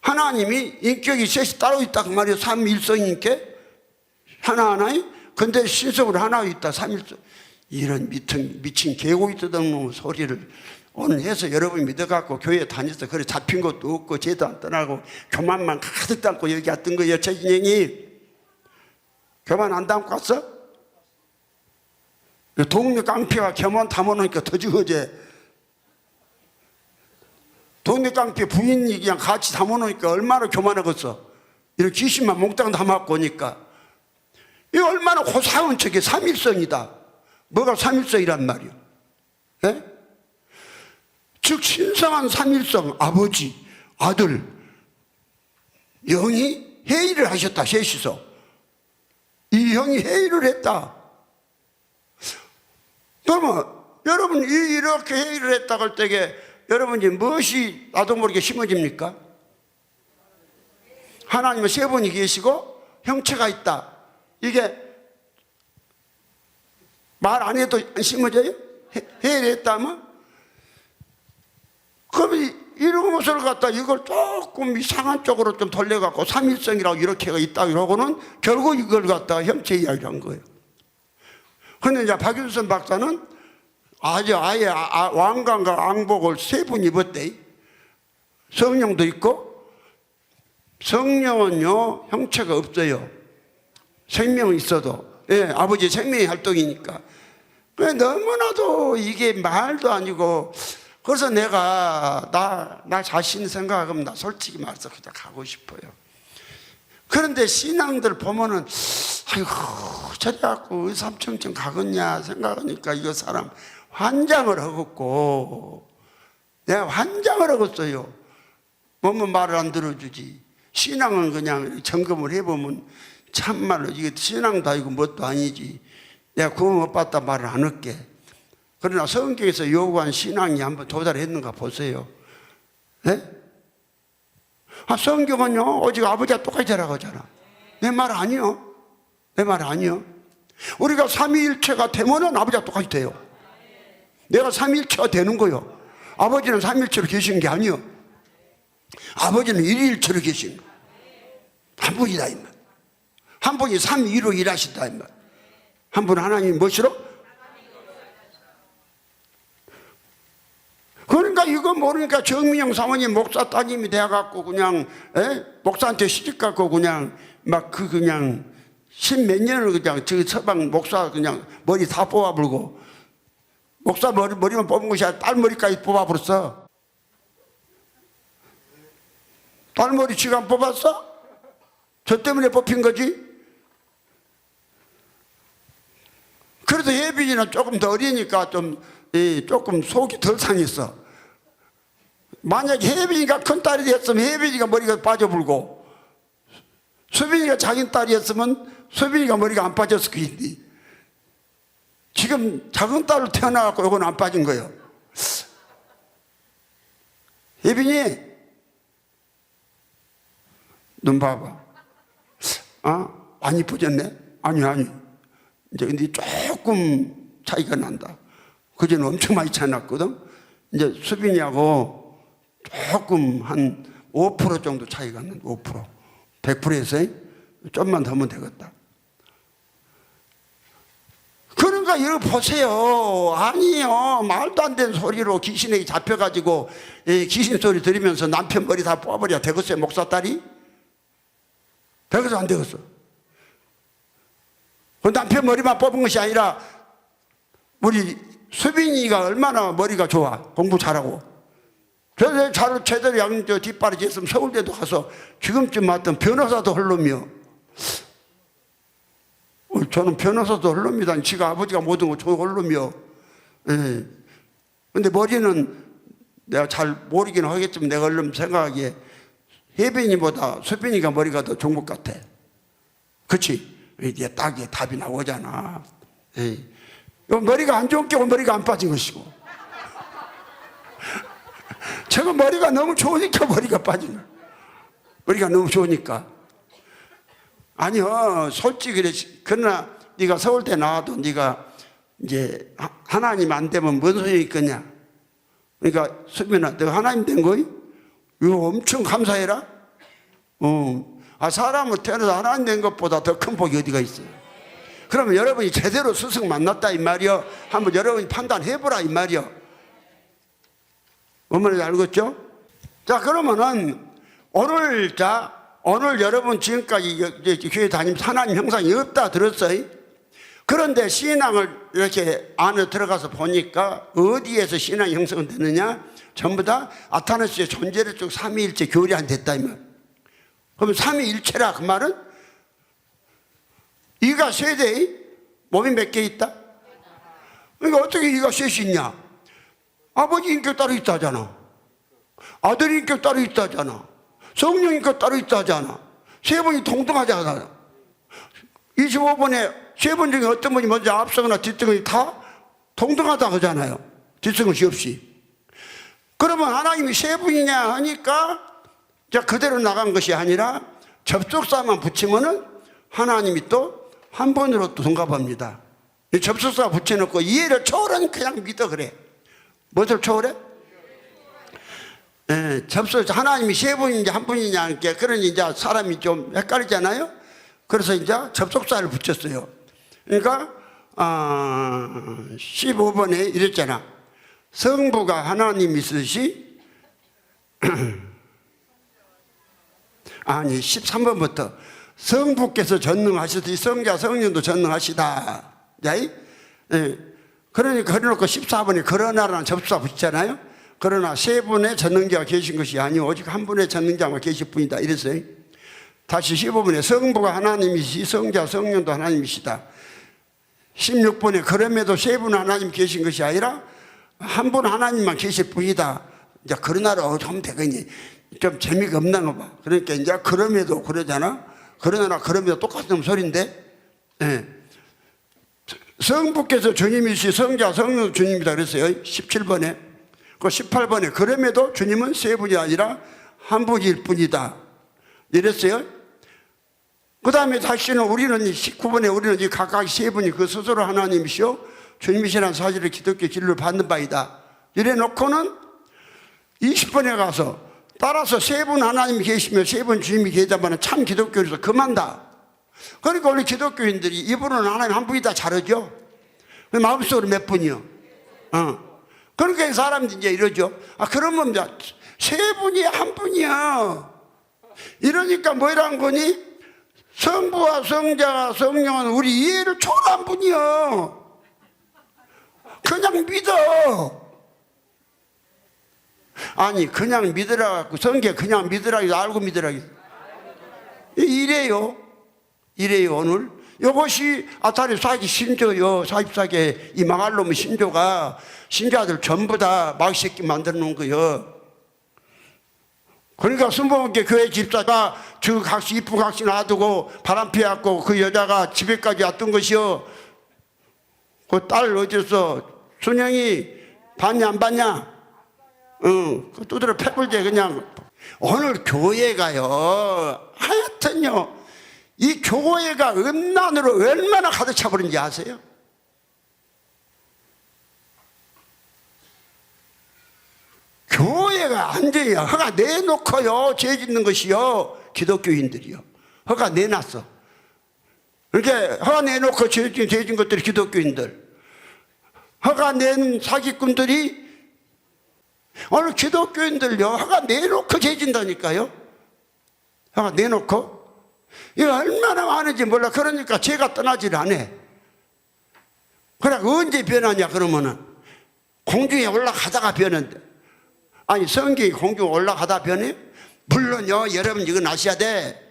하나님이 인격이 셋이 따로 있다 그 말이에요. 삼일성이니까 하나하나에 근데 신성으로 하나 있다 삼일성. 이런 미친 개고기 뜯어먹는 소리를 오늘 해서 여러분 믿어갖고 교회 다녀서 그래 잡힌 것도 없고 죄도 안 떠나고 교만만 가득 담고 여기 왔던 거예요. 최진영이 교만 안 담고 왔어? 동네 깡패가 교만 담아놓으니까 더 죽어져. 동네 깡패 부인이 그냥 같이 담아놓으니까 얼마나 교만하겠어. 이런 귀신만 몽땅 담아갖고 오니까 이거 얼마나 고사한 척이 삼일성이다. 뭐가 삼일성이란 말이야? 예? 즉 신성한 삼일성 아버지 아들 영이 회의를 하셨다. 셋이서 이 형이 회의를 했다. 그러면 여러분 이렇게 회의를 했다 할 때에 여러분이 무엇이 나도 모르게 심어집니까? 하나님은 세 분이 계시고 형체가 있다. 이게 말 안 해도 안 심어져요? 회의를 했다면? 그럼 이런 것을 갖다 이걸 조금 이상한 쪽으로 좀 돌려갖고 삼일성이라고 이렇게가 있다 이러고는 결국 이걸 갖다가 형체 이야기를 한 거예요. 근데 이제 박윤선 박사는 아예 왕관과 앙복을 세 분 입었대. 성령도 있고 성령은요 형체가 없어요. 생명은 있어도 아버지의 생명의 활동이니까. 너무나도 이게 말도 아니고 그래서 내가 나 자신 생각하면 나 솔직히 말해서 그냥 가고 싶어요. 그런데 신앙들 보면은 아이고 저래갖고 의삼청청 가겠냐 생각하니까 이거 사람 환장을 하겠고 내가 환장을 하겠어요. 뭐면 말을 안 들어주지. 신앙은 그냥 점검을 해보면 참말로 이게 신앙도 아니고 뭣도 아니지. 내가 구원 못 받다 말을 안 할게. 그러나 성경에서 요구한 신앙이 한번 도달했는가 보세요. 네? 성경은요 오직 아버지와 똑같이 되라고 하잖아. 내 말 아니요. 내 말 아니요. 우리가 삼위일체가 되면은 아버지와 똑같이 돼요. 내가 삼위일체가 되는 거요. 아버지는 삼위일체로 계시는 게 아니요. 아버지는 일위일체로 계시는 거. 한 분이다 이 말. 한 분이 삼위로 일하신다 이 말. 한 분 하나님 무엇이로? 그러니까 이거 모르니까 정민영 사모님 목사 따님이 돼갖고 그냥 목사한테 시집갖고 그냥 막 그냥 십몇 년을 그냥 저 서방 목사 그냥 머리 다 뽑아버리고 목사 머리만 뽑은 것이 아니라 딸 머리까지 뽑아버렸어. 딸 머리 지가 안 뽑았어? 저 때문에 뽑힌 거지? 그래서 예빈이는 조금 더 어리니까 조금 속이 덜 상했어. 만약에 혜빈이가 큰 딸이 됐으면 혜빈이가 머리가 빠져불고 수빈이가 작은 딸이었으면 수빈이가 머리가 안 빠졌을 거인데 지금 작은 딸로 태어나갖고 이건 안 빠진 거예요. 혜빈이 눈 봐봐. 안 이뻐졌네? 아니. 이제 근데 조금 차이가 난다. 그전에 엄청 많이 차이 났거든. 이제 수빈이하고 조금 한 5% 정도 차이가 난 5%. 100%에서 좀만 더 하면 되겠다. 그러니까 이거 보세요. 아니요. 말도 안 되는 소리로 귀신에게 잡혀가지고 귀신 소리 들으면서 남편 머리 다 뽑아버려야 되겠어요, 목사 딸이? 되겠어, 안 되겠어? 그 남편 머리만 뽑은 것이 아니라 우리 수빈이가 얼마나 머리가 좋아. 공부 잘하고. 그래서 제대로 양저 뒷바라지 했으면 서울대도 가서 지금쯤 왔던 변호사도 헐놈이요. 저는 변호사도 헐놈이다. 지가 아버지가 모든 거 저 헐놈이요. 예. 근데 머리는 내가 잘 모르긴 하겠지만 내가 얼른 생각하기에 혜빈이보다 수빈이가 머리가 더 좋은 것 같아. 그치? 이제 딱 답이 나오잖아. 예. 머리가 안 좋은 게 머리가 안 빠진 것이고. 제가 머리가 너무 좋으니까 머리가 빠진 거야. 머리가 너무 좋으니까. 아니요, 솔직히 그래. 그러나 네가 서울대 나와도 네가 이제 하나님 안 되면 뭔 소용이 있겠냐. 그러니까 수빈아, 내가 하나님 된 거이? 이거 엄청 감사해라. 사람을 태어나서 하나님 된 것보다 더 큰 복이 어디가 있어요. 그러면 여러분이 제대로 스승 만났다 이 말이요. 한번 여러분이 판단해보라 이 말이요. 뭔 말인지 알겠죠? 자, 그러면은 오늘 여러분 지금까지 교회 다니면서 하나님 형상이 없다 들었어요? 그런데 신앙을 이렇게 안에 들어가서 보니까 어디에서 신앙 형성은 되느냐? 전부 다 아타나스의 존재를 쭉 삼위일체 교리 안 됐다 이 말. 그럼 삼위일체라 그 말은 이가 세 대, 몸이 몇 개 있다? 그러니까 어떻게 이가 셋이 있냐? 아버지 인격 따로 있다잖아. 아들 인격 따로 있다잖아. 성령 인격 따로 있다잖아. 세 분이 동등하잖아. 25번에 세 분 중에 어떤 분이 먼저 앞서거나 뒤뜨거나 다 동등하다 하잖아요. 뒤뜨거시 없이. 그러면 하나님이 세 분이냐 하니까 그대로 나간 것이 아니라 접속사만 붙이면은 하나님이 또 한 번으로 또 동갑합니다. 접속사 붙여놓고 이해를 초월하니 그냥 믿어 그래. 무엇을 초월해? 하나님이 세 분인지 한 분이냐, 그러니 이제 사람이 좀 헷갈리잖아요? 그래서 이제 접속사를 붙였어요. 그러니까, 15번에 이랬잖아. 성부가 하나님 있으시, 아니, 13번부터 성부께서 전능하시듯이 성자, 성령도 전능하시다. 그러니까 그래놓고 14번에 그러나라는 접수사 붙이잖아요. 그러나 세 분의 전능자가 계신 것이 아니오 오직 한 분의 전능자가 계실 뿐이다 이랬어요. 다시 15번에 성부가 하나님이시 성자 성령도 하나님이시다. 16번에 그럼에도 세 분 하나님 계신 것이 아니라 한 분 하나님만 계실 뿐이다. 이제 그러나라 하면 되겠니? 좀 재미가 없나 봐. 그러니까 이제 그럼에도 그러잖아. 그러면도 똑같은 소리인데. 성부께서 주님이시 성자 성령 주님이다 그랬어요. 17번에. 그 18번에 그럼에도 주님은 세 분이 아니라 한 분일 뿐이다 이랬어요. 그 다음에 다시는 우리는 19번에 우리는 각각 세 분이 그 스스로 하나님이시오 주님이시라는 사실을 기독교 진리를 받는 바이다 이래 놓고는 20번에 가서 따라서 세 분 하나님이 계시며 세 분 주님이 계시다면 참 기독교에서 그만다. 그러니까 원래 기독교인들이 이분은 하나님 한 분이다 잘하죠. 마음속으로 몇 분이요? 그러니까 이 사람들이 이제 이러죠. 그러면 이제 세 분이 한 분이야. 이러니까 뭐라는 거니? 성부와 성자와 성령은 우리 이해를 초월한 분이야. 그냥 믿어. 아니 그냥 믿으라고 성경 그냥 믿으라고 알고 믿으라고 이래요 오늘 이것이 아타리 44기 신조요 44개 이 망할 놈의 신조가 신자들 전부 다 마귀새끼 만들어 놓은 거예요. 그러니까 순복음교회 교회 집사가 저 각시 이쁜 각시 놔두고 바람 피해갖고 그 여자가 집에까지 왔던 것이요. 그 딸 어디서 순영이 봤냐 안 봤냐? 그 두드려 패불제 그냥 오늘 교회가요, 하여튼요, 이 교회가 음란으로 얼마나 가득 차버린지 아세요? 교회가 완전히 허가 내놓고요, 죄 짓는 것이요, 기독교인들이요. 허가 내놨어. 그러니까 허가 내놓고 죄 짓는 것들이 기독교인들. 허가 낸 사기꾼들이 오늘 기독교인들요, 허가 내놓고 죄 짓는다니까요. 허가 내놓고. 이거 얼마나 많은지 몰라. 그러니까 죄가 떠나질 않아. 그래, 언제 변하냐, 그러면은. 공중에 올라가다가 변한대. 아니, 성경이 공중에 올라가다 변해? 물론요, 여러분 이거 아셔야 돼.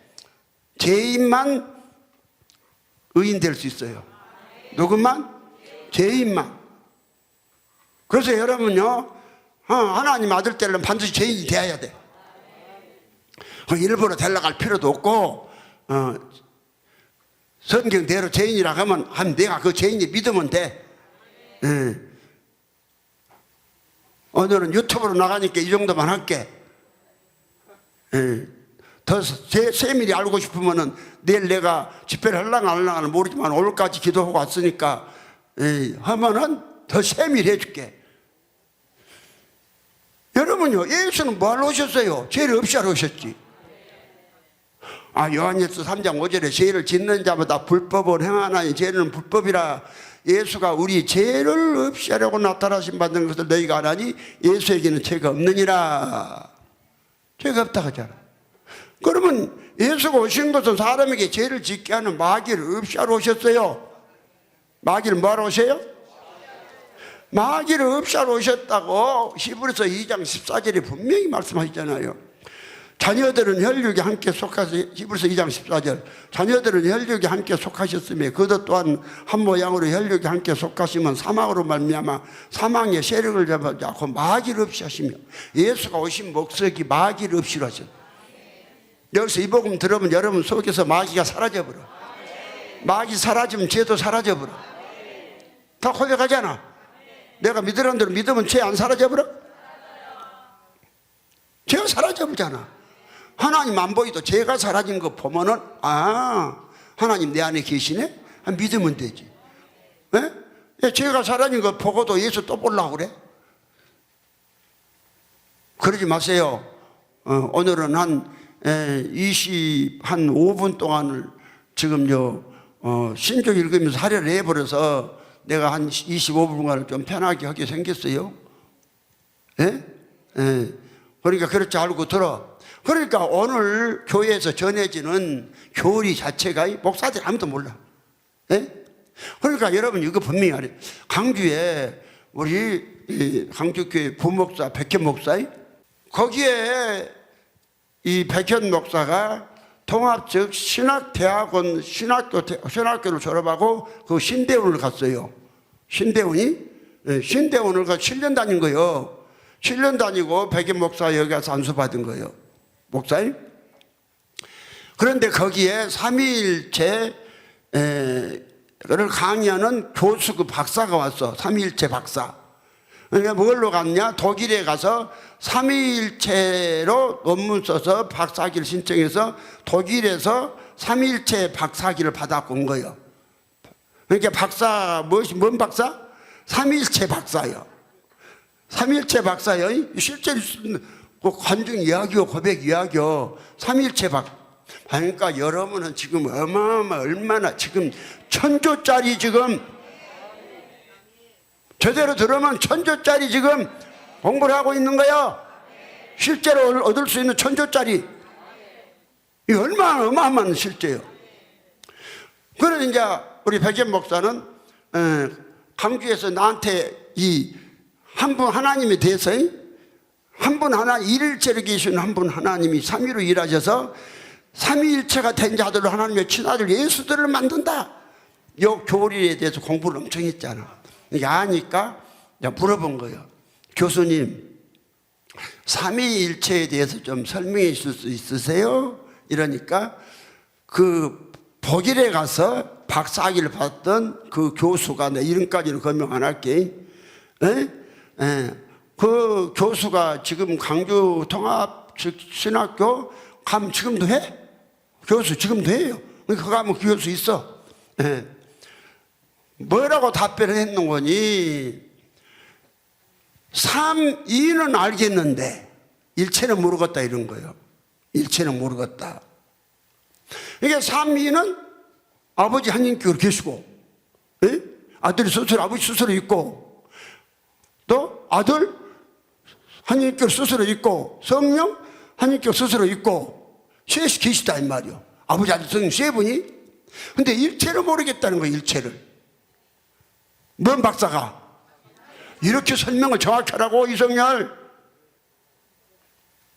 죄인만 의인 될 수 있어요. 누구만? 죄인만. 그래서 여러분요, 하나님 아들 되려면 반드시 죄인이 되어야 돼. 일부러 데려갈 필요도 없고, 성경대로 죄인이라 하면 내가 그 죄인이 믿으면 돼. 오늘은 유튜브로 나가니까 이 정도만 할게. 더 세밀히 알고 싶으면은 내일 내가 집회를 하려나 안 하려나 모르지만 오늘까지 기도하고 왔으니까 하면은 더 세밀히 해줄게. 여러분요, 예수는 뭐 하러 오셨어요? 죄를 없이 하러 오셨지. 요한일서 3장 5절에 죄를 짓는 자마다 불법을 행하나니 죄는 불법이라. 예수가 우리 죄를 없이 하려고 나타나신 받는 것을 너희가 아나니 예수에게는 죄가 없느니라. 죄가 없다 하잖아. 그러면 예수가 오신 것은 사람에게 죄를 짓게 하는 마귀를 없이 하러 오셨어요. 마귀를 뭐 하러 오세요? 마귀를 없이 하러 오셨다고 히브리서 2장 14절에 분명히 말씀하셨잖아요. 자녀들은 혈육에 함께 속하셔. 히브리서 2장 14절. 자녀들은 혈육에 함께 속하셨으며 그도 또한 한 모양으로 혈육에 함께 속하시면 사망으로 말미암아 사망의 세력을 잡아잡고 마귀를 없이 하시며. 예수가 오신 목적이 마귀를 없이로 하셨어요. 여기서 이 복음 들으면 여러분 속에서 마귀가 사라져버려. 마귀 사라지면 죄도 사라져버려. 다 고백하잖아. 내가 믿으라는 대로 믿으면 죄 안 사라져버려? 죄가 사라져버리잖아. 하나님 안 보이도 죄가 사라진 거 보면은 하나님 내 안에 계시네? 믿으면 되지. 죄가 사라진 거 보고도 예수 또 보려고 그래? 그러지 마세요. 오늘은 한 5분 동안을 지금 신조 읽으면서 할애를 해버려서 내가 한 25분간을 좀 편하게 하게 생겼어요. 그러니까 그렇지 알고 들어. 그러니까 오늘 교회에서 전해지는 교리 자체가 목사들 아무도 몰라. 그러니까 여러분 이거 분명히 알아요. 강주에 우리 강주교회 부목사 백현 목사, 거기에 이 백현 목사가 통합적 신학대학원 신학교를 졸업하고 그 신대원을 갔어요. 신대원을 가서 7년 다닌 거예요. 7년 다니고 백현 목사 여기 가서 안수 받은 거예요. 목사님. 그런데 거기에 삼위일체를 강의하는 교수 그 박사가 왔어. 삼위일체 박사. 그러니까 뭘로 갔냐? 독일에 가서 삼위일체로 논문 써서 박사학위를 신청해서 독일에서 삼위일체 박사학위를 받아고 온 거예요. 그러니까 박사, 뭔 박사? 삼위일체 박사예요. 삼위일체 박사예요. 실제로 그 관중 이야기요, 고백 이야기요. 삼위일체 그러니까 여러분은 지금 얼마나 지금 1000조짜리 지금 제대로 들으면 1000조짜리 지금 공부를 하고 있는 거야. 실제로 얻을 수 있는 1000조짜리. 이 얼마나 어마어마한 실제예요. 그래서 이제 우리 백현 목사는 강주에서 나한테 이 한 분 하나님에 대해서 한 분 하나 일일체로 계신 한 분 하나님이 삼위로 일하셔서 삼위일체가 된 자들로 하나님의 친아들 예수들을 만든다. 이 교리에 대해서 공부를 엄청 했잖아. 아니까 물어본 거예요. 교수님, 삼위일체에 대해서 좀 설명해 주실 수 있으세요? 이러니까 그 독일에 가서 박사학위를 받았던 그 교수가, 내 이름까지는 거명 안 할게. 그 교수가 지금 강주 통합 신학교 가면 지금도 해? 교수 지금도 해요. 그거 가면 교수 있어. 예. 뭐라고 답변을 했는 거니? 3, 2는 알겠는데 일체는 모르겠다 이런 거예요. 일체는 모르겠다. 이게 3, 2는 아버지 한인격으로 계시고, 예? 아들이 스스로 아버지 스스로 있고, 또 아들 한인격 스스로 있고, 성령 한인격 스스로 있고, 셋이 계시다 이 말이요. 아버지 아들 성령 세 분이. 근데 일체를 모르겠다는 거예요. 일체를. 뭔 박사가 이렇게 설명을 정확히 하라고. 이성열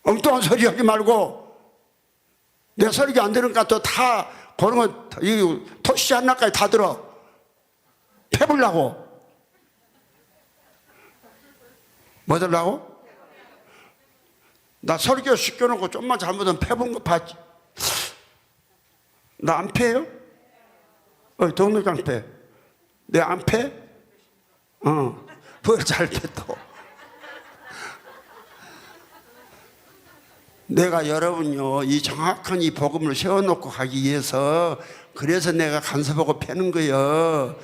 엉뚱한 소리 하지 말고, 내 설교 안 들으니까 또 다 그런 거 토시 한나까지 다 들어. 패불라고. 뭐 들라고? 나 설교 시켜놓고 좀만 잘못하면 패본 거 봤지. 나 안 패요? 동네 깡패. 내 안 패? 뭘 잘 패 또. 내가 여러분요, 이 정확한 이 복음을 세워놓고 가기 위해서, 그래서 내가 간섭하고 패는 거예요.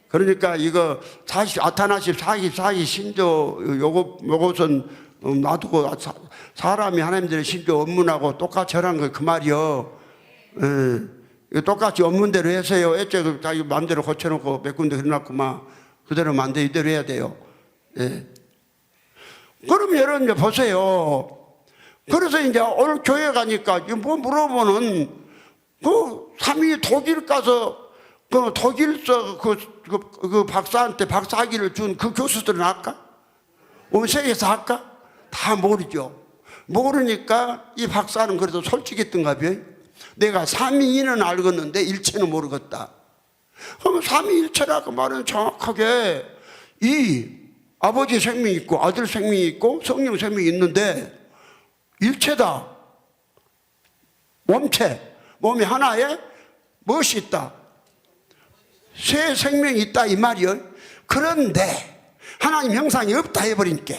그러니까 이거 40, 아타나십 44기 신조 요것은 놔두고 사람이 하나님들의 신조 업문하고 똑같이 하라는 거 그 말이요. 예. 똑같이 업문 대로 해서요. 애초에 자기 마음대로 고쳐놓고 몇 군데 그려놨고 막 그대로 만대 이대로 해야 돼요. 예. 그럼 여러분 보세요. 그래서 이제 오늘 교회 가니까 뭐 물어보는 그 3위 독일 가서 그 독일서 그 박사한테 박사학위를 준 그 교수들은 할까? 세계에서 할까? 다 모르죠. 모르니까 이 박사는 그래도 솔직했던가 봐요. 내가 삼위는 알겠는데 일체는 모르겠다. 그러면 삼위일체라고 말은 정확하게 이 아버지 생명이 있고 아들 생명이 있고 성령 생명이 있는데 일체다. 몸체, 몸이 하나에 무엇이 있다? 새 생명이 있다 이 말이요. 그런데 하나님 형상이 없다 해버리니까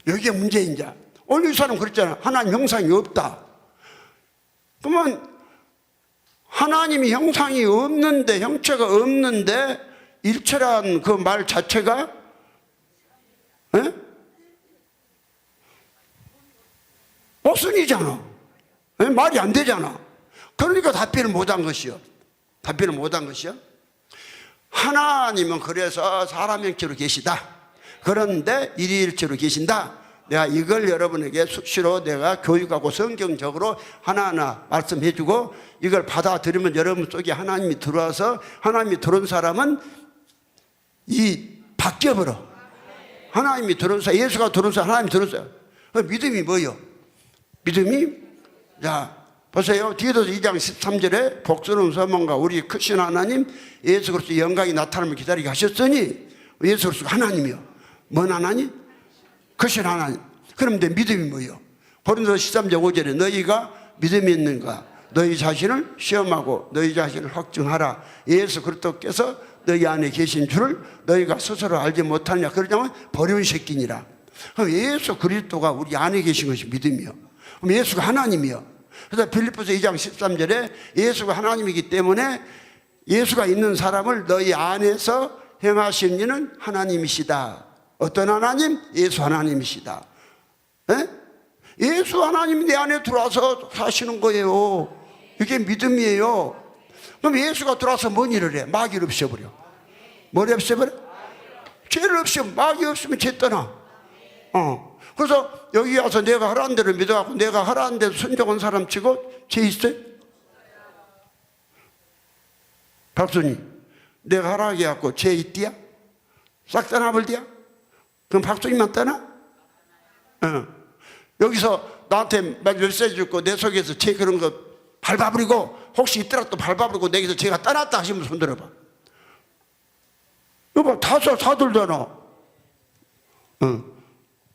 여기에 문제인자. 오늘 이 사람 그랬잖아. 하나님 형상이 없다. 그러면 하나님이 형상이 없는데, 형체가 없는데 일체란 그 말 자체가 모순이잖아. 말이 안 되잖아. 그러니까 답변을 못한 것이요. 답변을 못한 것이요. 하나님은 그래서 사람 형체로 계시다. 그런데 일일체로 계신다. 내가 이걸 여러분에게 수시로 내가 교육하고 성경적으로 하나하나 말씀해주고 이걸 받아들이면 여러분 속에 하나님이 들어와서 하나님이 들어온 사람은 바뀌어버려. 하나님이 들어온 사람, 예수가 들어온 사람, 하나님이 들어온 사람. 믿음이 뭐예요? 믿음이, 자, 보세요. 디도서 2장 13절에 복스러운 소망과 우리 크신 하나님 예수 그리스도 영광이 나타남을 기다리게 하셨으니 예수 그리스도가 하나님이요. 뭔 하나님? 크신 하나님. 그럼 내 믿음이 뭐예요? 고린도서 13장 5절에 너희가 믿음이 있는가? 너희 자신을 시험하고 너희 자신을 확증하라. 예수 그리스도께서 너희 안에 계신 줄을 너희가 스스로 알지 못하느냐. 그러자면 버려운 새끼니라. 그럼 예수 그리스도가 우리 안에 계신 것이 믿음이요. 그럼 예수가 하나님이요. 그래서 빌립보서 2장 13절에 예수가 하나님이기 때문에 예수가 있는 사람을 너희 안에서 행하신 이는 하나님이시다. 어떤 하나님? 예수 하나님이시다. 에? 예수 하나님이 내 안에 들어와서 사시는 거예요. 이게 믿음이에요. 그럼 예수가 들어와서 뭔 일을 해? 마귀를 없애버려. 뭘 없애버려? 죄를 없애면 마귀 없으면 죄 떠나. 그래서 여기 와서 내가 하라는 대로 믿어갖고 내가 하라는 대로 순종한 사람 치고 죄 있어요? 박수님, 내가 하라고 해갖고 죄 있디야? 싹 떠나버리디야? 그럼 박수님만 떠나? 여기서 나한테 메시지 줬고 내 속에서 죄 그런 거 밟아버리고 혹시 있더라도 또 밟아버리고 내게서 죄가 떠났다 하시면 손 들어봐. 여보, 다 사들잖아.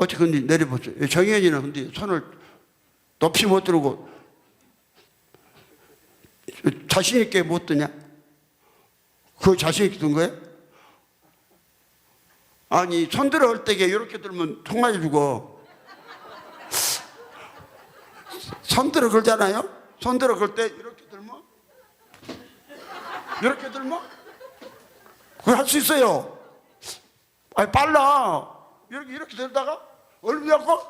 어째 근데 내려보세요. 정현이는 근데 손을 높이 못 들고 자신 있게 못 드냐? 그거 자신 있게 든 거야? 아니 손 들어 올 때게 이렇게 들면 통과해 주고 손들어 걸잖아요. 손들어 걸 때 이렇게 들면, 이렇게 들면 그걸 할 수 있어요. 아니 빨라. 이렇게 들다가 얼굴하고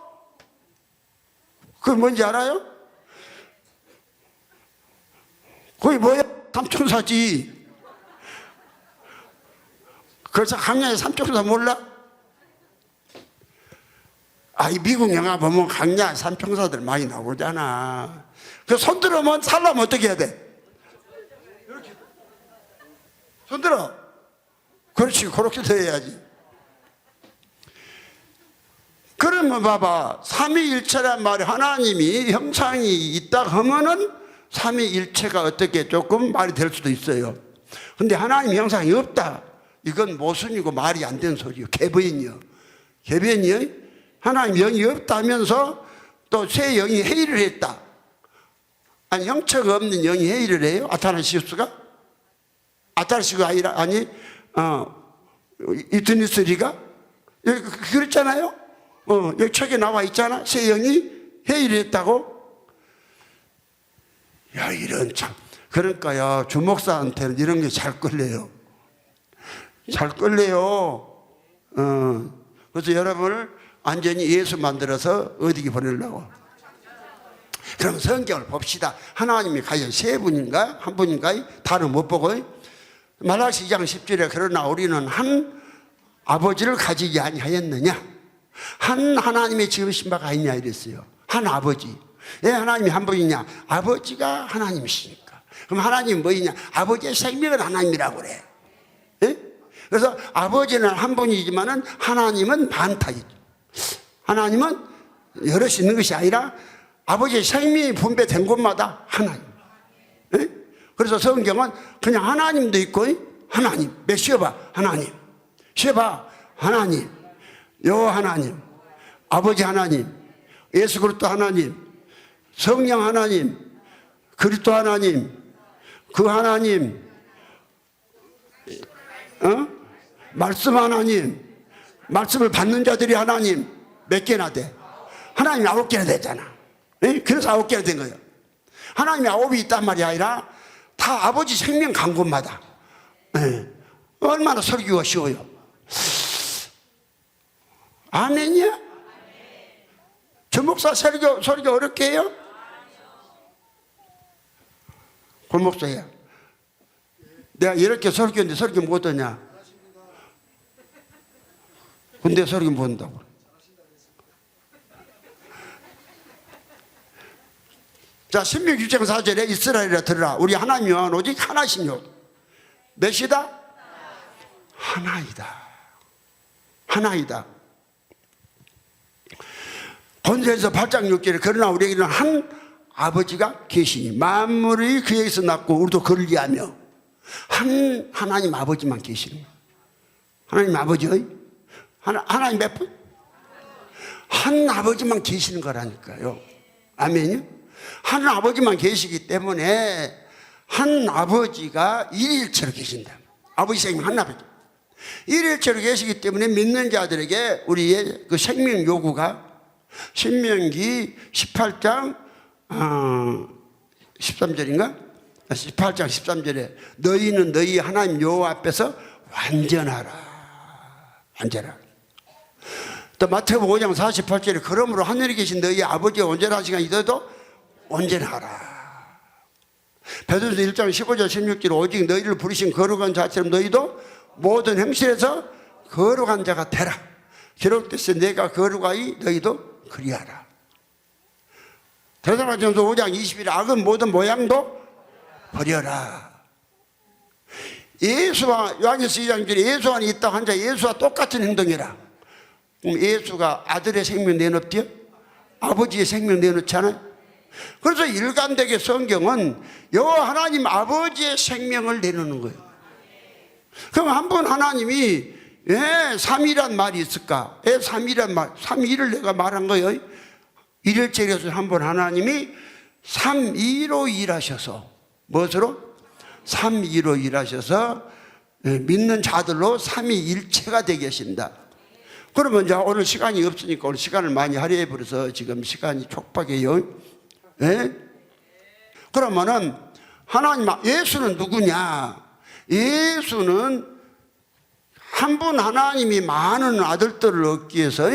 그게 뭔지 알아요? 그게 뭐야? 삼총사지. 그래서 강야의 삼총사 몰라? 이 미국 영화 보면 강야 삼총사들 많이 나오잖아. 그 손들으면 살려면 어떻게 해야 돼? 이렇게 손들어. 그렇지, 그렇게 돼야지. 그러면 봐봐, 삼위일체란 말이 하나님이 형상이 있다 하면은 삼위일체가 어떻게 조금 말이 될 수도 있어요. 근데 하나님 형상이 없다, 이건 모순이고 말이 안 되는 소리요. 개변이요. 개변이요. 하나님 영이 없다면서 또 새 영이 회의를 했다. 아니 형체가 없는 영이 회의를 해요? 아타나시우스가? 아타나시우스가 아니라 이트니스리가? 여기 그랬잖아요. 여기 책에 나와 있잖아. 새 영이 회의를 했다고. 야, 이런 참. 그러니까요, 주목사한테는 이런 게 잘 끌려요. 잘 끌려요. 그래서 여러분을 완전히 예수 만들어서 어디게 보내려고. 그럼 성경을 봅시다. 하나님이 과연 세 분인가? 한 분인가? 다른 못 보고. 말라기 2장 10절에 그러나 우리는 한 아버지를 가지지 아니하였느냐? 한 하나님의 지으신 바가 있냐 이랬어요. 한 아버지. 왜 하나님이 한 분이냐? 아버지가 하나님이시니까. 그럼 하나님이 뭐이냐? 아버지의 생명은 하나님이라고 그래. 예? 그래서 아버지는 한 분이지만은 하나님은 많다이죠. 하나님은 여럿이 있는 것이 아니라 아버지의 생명이 분배된 곳마다 하나님. 예? 그래서 성경은 그냥 하나님도 있고, 하나님, 메시아바 하나님, 쉐바 하나님, 여호와 하나님, 아버지 하나님, 예수 그리스도 하나님, 성령 하나님, 그리스도 하나님, 그 하나님, 말씀 하나님, 말씀을 받는 자들이 하나님. 몇 개나 돼? 하나님이 9개나 되잖아. 예? 그래서 9개나 된 거예요. 하나님이 9이 있단 말이 아니라 다 아버지 생명 간 곳마다. 예. 얼마나 설교가 쉬워요. 아멘이야? 저 목사 설교 어렵게 해요? 그 목사야, 내가 이렇게 설교했는데 설교 못하냐? 근데 설교 못한다고. 자, 신명기 6장 4절에 이스라엘아 들으라. 우리 하나님은 오직 하나시며 몇이다? 하나이다. 하나이다. 본서에서 8장 6절에 그러나 우리에게는 한 아버지가 계시니 만물이 그에게서 났고 우리도 그를 위하며. 한 하나님 아버지만 계시는 거예요. 하나님 아버지의 하나님 몇 분? 한 아버지만 계시는 거라니까요. 아멘이요? 한 아버지만 계시기 때문에 한 아버지가 일일체로 계신다. 아버지 생명 한 아버지 일일체로 계시기 때문에 믿는 자들에게 우리의 그 생명 요구가 신명기 18장 13절인가? 18장 13절에 너희는 너희 하나님 여호와 앞에서 완전하라. 완전하라. 또 마태복음 5장 48절에 그러므로 하늘에 계신 너희 아버지의 온전한 시간이 있어도 온전하라. 베드로서 1장 15절 16절 오직 너희를 부르신 거룩한 자처럼 너희도 모든 행실에서 거룩한 자가 되라. 기록됐으 내가 거룩하니 너희도 그리하라. 데살로니가전서 5장 21절 악은 모든 모양도 버려라. 예수와 요한계시록 2장 1절에 예수 안에 있다고 한 자 예수와 똑같은 행동이라. 그럼 예수가 아들의 생명 내놓지요? 아버지의 생명 내놓잖아요. 그래서 일관되게 성경은 여호와 하나님 아버지의 생명을 내놓는 거예요. 그럼 한 번 하나님이 왜 삼위란 말이 있을까? 왜 삼위란 말, 삼위를 내가 말한 거예요. 일일체에서 한 번 하나님이 삼위로 일하셔서 무엇으로? 삼위로 일하셔서 믿는 자들로 삼위일체가 되게 하신다. 그러면 이제 오늘 시간이 없으니까 오늘 시간을 많이 할애해 버려서 지금 시간이 촉박해요. 예? 그러면은 하나님, 예수는 누구냐? 예수는 한 분 하나님이 많은 아들들을 얻기 위해서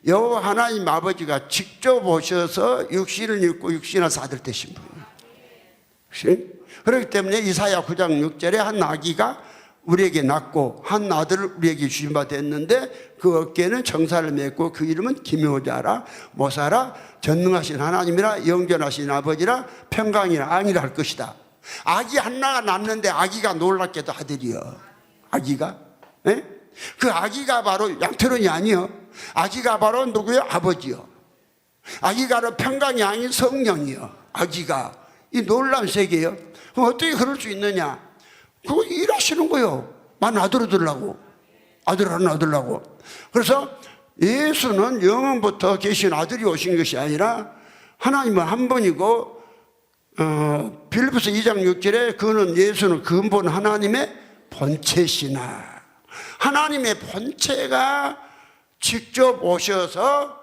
여호와 하나님 아버지가 직접 오셔서 육신을 입고 육신에서 아들 되신 분이에요. 그렇기 때문에 이사야 9장 6절에 한 아기가 우리에게 낳고 한 아들을 우리에게 주신 바 됐는데 그 어깨에는 정사를 맺고 그 이름은 기묘자라 모사라 전능하신 하나님이라 영전하신 아버지라 평강이라 앙이라 할 것이다. 아기 하나가 낳는데 아기가 놀랍게도 아들이요. 아기가, 예? 그 아기가 바로 양태론이 아니요. 아기가 바로 누구요? 아버지요. 아기가 바로 평강이 아닌 성령이요. 아기가 이 놀라운 세계예요. 그럼 어떻게 그럴 수 있느냐? 그거 일하시는 거요. 만 아들 얻으려고, 아들 하나 얻으려고. 그래서 예수는 영원부터 계신 아들이 오신 것이 아니라 하나님은 한 분이고, 빌립보서 2장 6절에 그는 예수는 근본 하나님의 본체시나, 하나님의 본체가 직접 오셔서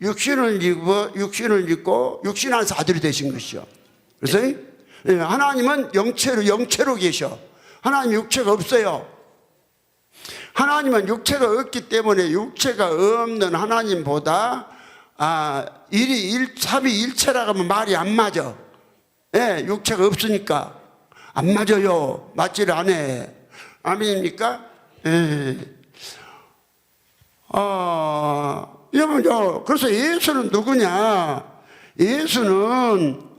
육신을 입고 육신 안에서 아들이 되신 것이요. 그래서 하나님은 영체로 계셔. 하나님 육체가 없어요. 하나님은 육체가 없기 때문에 육체가 없는 하나님보다 삼위일체라고 하면 말이 안 맞아. 예, 육체가 없으니까 안 맞아요. 맞지를 않아. 아멘입니까? 예. 여러분, 그래서 예수는 누구냐? 예수는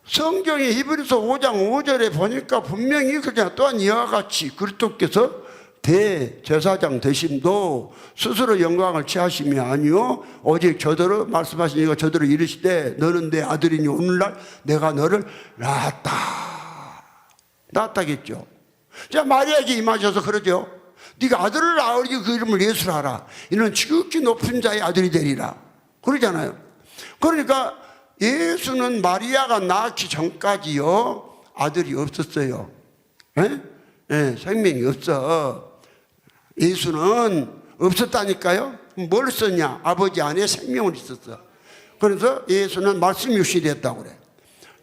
성경의 히브리서 5장 5절에 보니까 분명히 그냥 또한 이와 같이 그리스도께서 대제사장 되심도 스스로 영광을 취하심이 아니요 오직 저더러 말씀하신 이가 저더러 이르시되 너는 내 아들이니 오늘날 내가 너를 낳았다겠죠. 자, 마리아에게 임하셔서 그러죠. 네가 아들을 낳으니 그 이름을 예수라 하라. 이는 지극히 높은 자의 아들이 되리라. 그러잖아요. 그러니까 예수는 마리아가 낳기 전까지요 아들이 없었어요. 예? 예, 생명이 없어. 예수는 없었다니까요. 뭘 썼냐? 아버지 안에 생명을 있었어. 그래서 예수는 말씀이 육신이 됐다고 그래.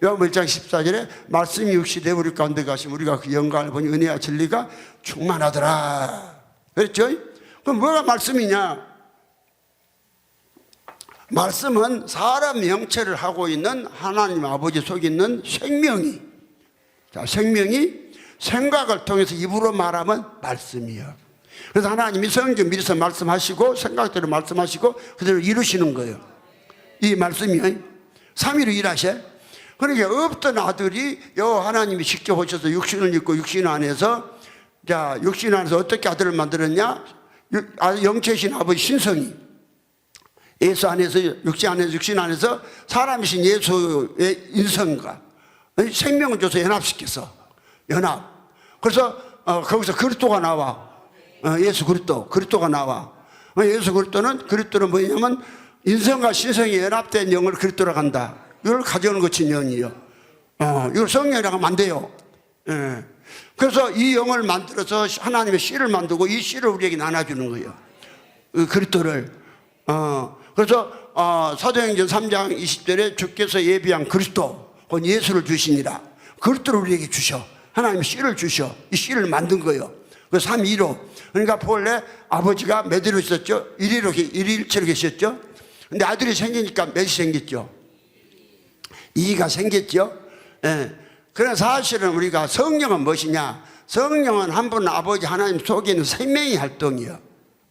요한복음 1장 14절에 말씀이 육신이 되어 우리 가운데 가시면 우리가 그 영광을 보니 은혜와 진리가 충만하더라. 그랬죠? 그럼 뭐가 말씀이냐? 말씀은 사람 영체를 하고 있는 하나님 아버지 속에 있는 생명이, 자, 생명이 생각을 통해서 입으로 말하면 말씀이에요. 그래서 하나님이 성경 미리서 말씀하시고 생각대로 말씀하시고 그대로 이루시는 거예요. 이 말씀이요. 삼위로 일하셔. 그러니까 없던 아들이 하나님이 직접 오셔서 육신을 입고 육신 안에서, 자, 육신 안에서 어떻게 아들을 만들었냐? 영체이신 아버지 신성이 예수 안에서 육신 안에서 사람이신 예수의 인성과 생명을 줘서 연합시켜서 연합. 그래서 거기서 그리스도가 나와. 예수 그리스도가 나와. 예수 그리스도는 뭐냐면 인성과 신성이 연합된 영을 그리스도라고 한다. 이걸 가져오는 것이 영이요. 이걸 성령이라고 하면 안 돼요. 예. 그래서 이 영을 만들어서 하나님의 씨를 만들고 이 씨를 우리에게 나눠주는 거예요. 그리스도를. 그래서 사도행전 3장 20절에 주께서 예비한 그리스도, 곧 예수를 주시니라. 그리스도를 우리에게 주셔. 하나님의 씨를 주셔. 이 씨를 만든 거예요. 그 3위로. 그러니까 본래 아버지가 몇으로 있었죠? 일일체로 계셨죠? 근데 아들이 생기니까 몇이 생겼죠? 2가 생겼죠? 예. 그래서 사실은 우리가 성령은 무엇이냐? 성령은 한 분 아버지 하나님 속에 있는 생명의 활동이에요.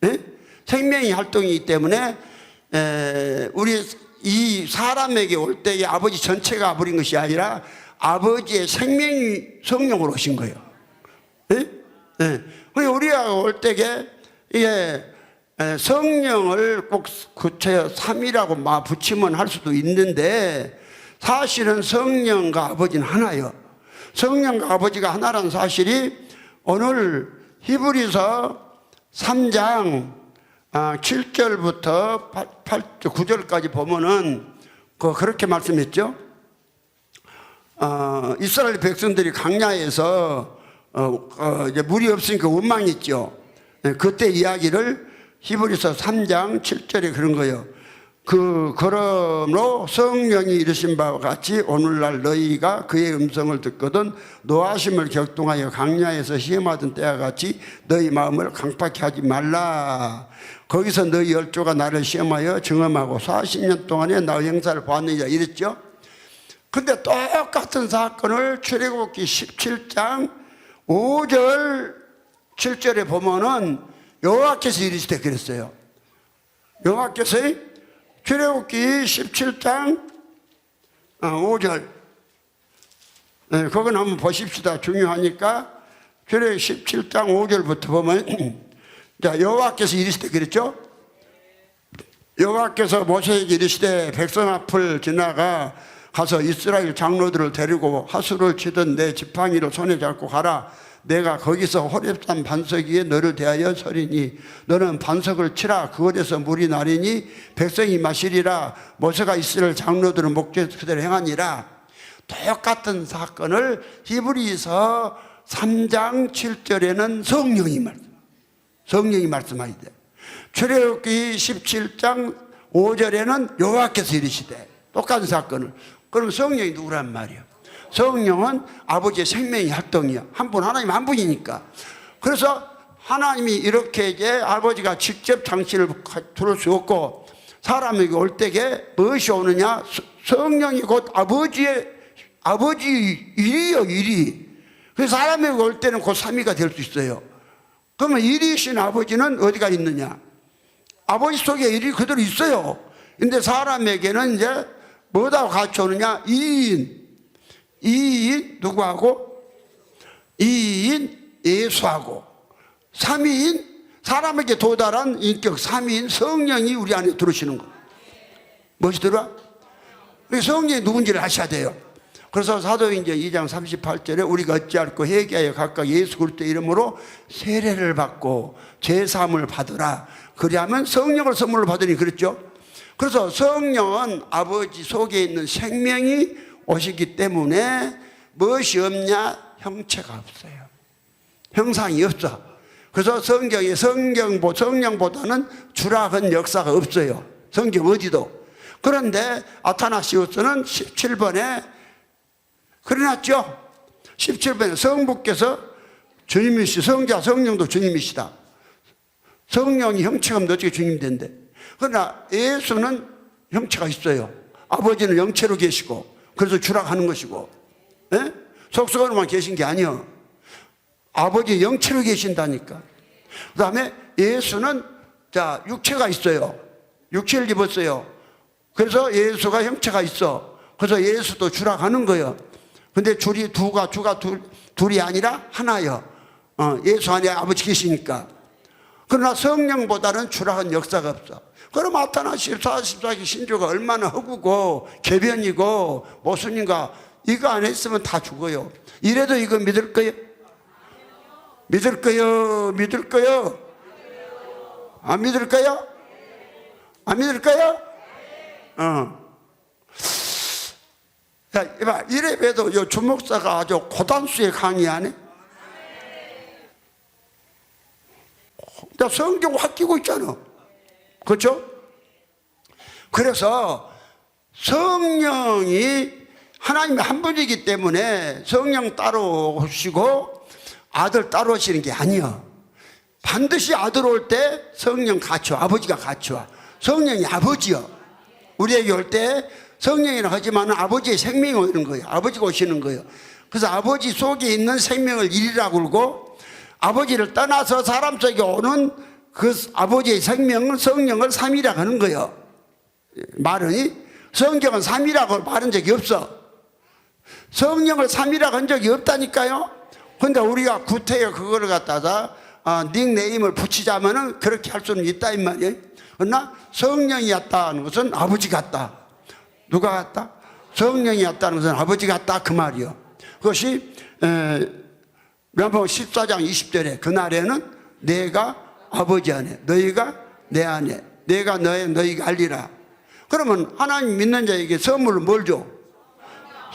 예? 생명의 활동이기 때문에 우리 이 사람에게 올 때에 아버지 전체가 와버린 것이 아니라 아버지의 생명이 성령으로 오신 거예요. 예? 예. 우리가 올 때에 이게 성령을 꼭 구체 3이라고 붙이면 할 수도 있는데 사실은 성령과 아버지는 하나예요. 성령과 아버지가 하나라는 사실이 오늘 히브리서 3장 7절부터 9절까지 보면은 그렇게 말씀했죠. 이스라엘 백성들이 광야에서 이제 물이 없으니까 원망했죠. 그때 이야기를 히브리서 3장 7절에 그런 거예요. 그러므로 성령이 이르신 바와 같이 오늘날 너희가 그의 음성을 듣거든 노하심을 격동하여 강야에서 시험하던 때와 같이 너희 마음을 강팍히 하지 말라. 거기서 너희 열조가 나를 시험하여 증험하고 40년 동안에 나의 행사를 보았느니라 이랬죠. 근데 똑같은 사건을 출애굽기 17장 5절 7절에 보면은 여호와께서 이르시되 그랬어요. 여호와께서 출애굽기 17장 5절 그건 한번 보십시다. 중요하니까 출애굽기 17장 5절부터 보면 자, 여호와께서 이르시되 그랬죠. 여호와께서 모세에게 이르시되 백성 앞을 지나가 가서 이스라엘 장로들을 데리고 하수를 치던 내 지팡이를 손에 잡고 가라. 내가 거기서 호렙산 반석 위에 너를 대하여 서리니 너는 반석을 치라. 그곳에서 물이 나리니 백성이 마시리라. 모세가 이스라엘 장로들은 목적 그대로 행하니라. 똑같은 사건을 히브리서 3장 7절에는 성령이 말씀하시되 출애굽기 17장 5절에는 여호와께서 이르시되 똑같은 사건을. 그럼 성령이 누구란 말이에요? 성령은 아버지의 생명의 활동이야. 한 분, 하나님 한 분이니까. 그래서 하나님이 이렇게 이제 아버지가 직접 당신을 들을 수 없고 사람에게 올 때에 무엇이 오느냐? 성령이 곧 아버지 일이요, 일이. 그래서 사람에게 올 때는 곧 삼위가 될 수 있어요. 그러면 일이신 아버지는 어디가 있느냐? 아버지 속에 일이 그대로 있어요. 근데 사람에게는 이제 뭐다고 같이 오느냐? 이인 누구하고? 이인 예수하고 삼위인 사람에게 도달한 인격 삼위인 성령이 우리 안에 들어오시는 거예요. 무엇이 들어와? 성령이 누군지를 아셔야 돼요. 그래서 사도행전 2장 38절에 우리가 어찌할꼬 회개하여 각각 예수 그리스도의 이름으로 세례를 받고 제사함을 받으라. 그리하면 성령을 선물로 받으니 그랬죠. 그래서 성령은 아버지 속에 있는 생명이 오시기 때문에 무엇이 없냐? 형체가 없어요. 형상이 없어. 그래서 성경에 성령보다는 주락한 역사가 없어요. 성경 어디도. 그런데 아타나시우스는 17번에 그래놨죠. 17번에 성부께서 주님이시 성자 성령도 주님이시다. 성령이 형체가 없는데 어떻게 주님 된대? 그러나 예수는 형체가 있어요. 아버지는 영체로 계시고 그래서 주락하는 것이고 속성으로만 계신 게 아니요. 아버지 영체로 계신다니까. 그 다음에 예수는 자 육체가 있어요. 육체를 입었어요. 그래서 예수가 형체가 있어. 그래서 예수도 주락하는 거예요. 근데 주가 둘이 아니라 하나요. 예수 안에 아버지 계시니까. 그러나 성령보다는 주락한 역사가 없어. 그럼 아타나시 44기 신조가 얼마나 허구고 개변이고 모순인가. 이거 안 했으면 다 죽어요. 이래도 이거 믿을 거예요? 믿을 거예요? 믿을 거예요? 안 믿을 거예요? 안 믿을 거예요? 야, 이봐, 이래봬도 요 주목사가 아주 고단수에 강의하네? 나 성경 확 끼고 있잖아. 그렇죠? 그래서 성령이 하나님의 한 분이기 때문에 성령 따로 오시고 아들 따로 오시는 게 아니야. 반드시 아들 올 때 성령 같이 와. 아버지가 같이 와. 성령이 아버지야. 우리에게 올 때 성령이라 하지만 아버지의 생명이 오는 거예요. 아버지가 오시는 거예요. 그래서 아버지 속에 있는 생명을 일이라고 그러고 아버지를 떠나서 사람 속에 오는 그 아버지의 생명은 성령을 삼위라고 하는 거예요. 말은 성경은 삼위라고 말한 적이 없어. 성령을 삼위라고 한 적이 없다니까요. 근데 우리가 구태여 그거를 갖다가 닉네임을 붙이자면은 그렇게 할 수는 있다 이 말이에요. 그러나 성령이 왔다는 것은 아버지 같다. 누가 같다? 성령이 왔다는 것은 아버지 같다 그 말이요. 그것이 요한복음 14장 20절에 그날에는 내가 아버지 안에 너희가 내 안에 내가 너희가 알리라. 그러면 하나님 믿는 자에게 선물을 뭘 줘?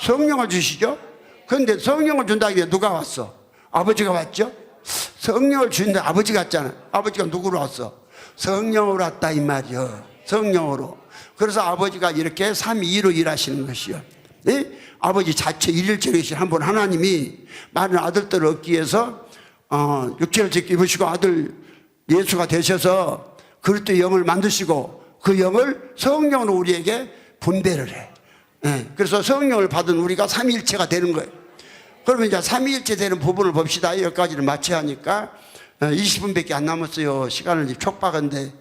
성령을 주시죠. 그런데 성령을 준다기에 누가 왔어? 아버지가 왔죠. 성령을 주는데 아버지 같잖아. 아버지가 누구로 왔어? 성령으로 왔다 이 말이요. 성령으로. 그래서 아버지가 이렇게 3위로 일하시는 것이요. 예? 아버지 자체 일일체로 계신 한 분 하나님이 많은 아들들을 얻기 위해서 육체를 짓고 입으시고 아들 예수가 되셔서 그리스도의 영을 만드시고 그 영을 성령으로 우리에게 분배를 해. 예. 그래서 성령을 받은 우리가 삼위일체가 되는 거예요. 그러면 이제 삼위일체 되는 부분을 봅시다. 여기까지를 마쳐야 하니까 20분밖에 안 남았어요. 시간을 이제 촉박한데.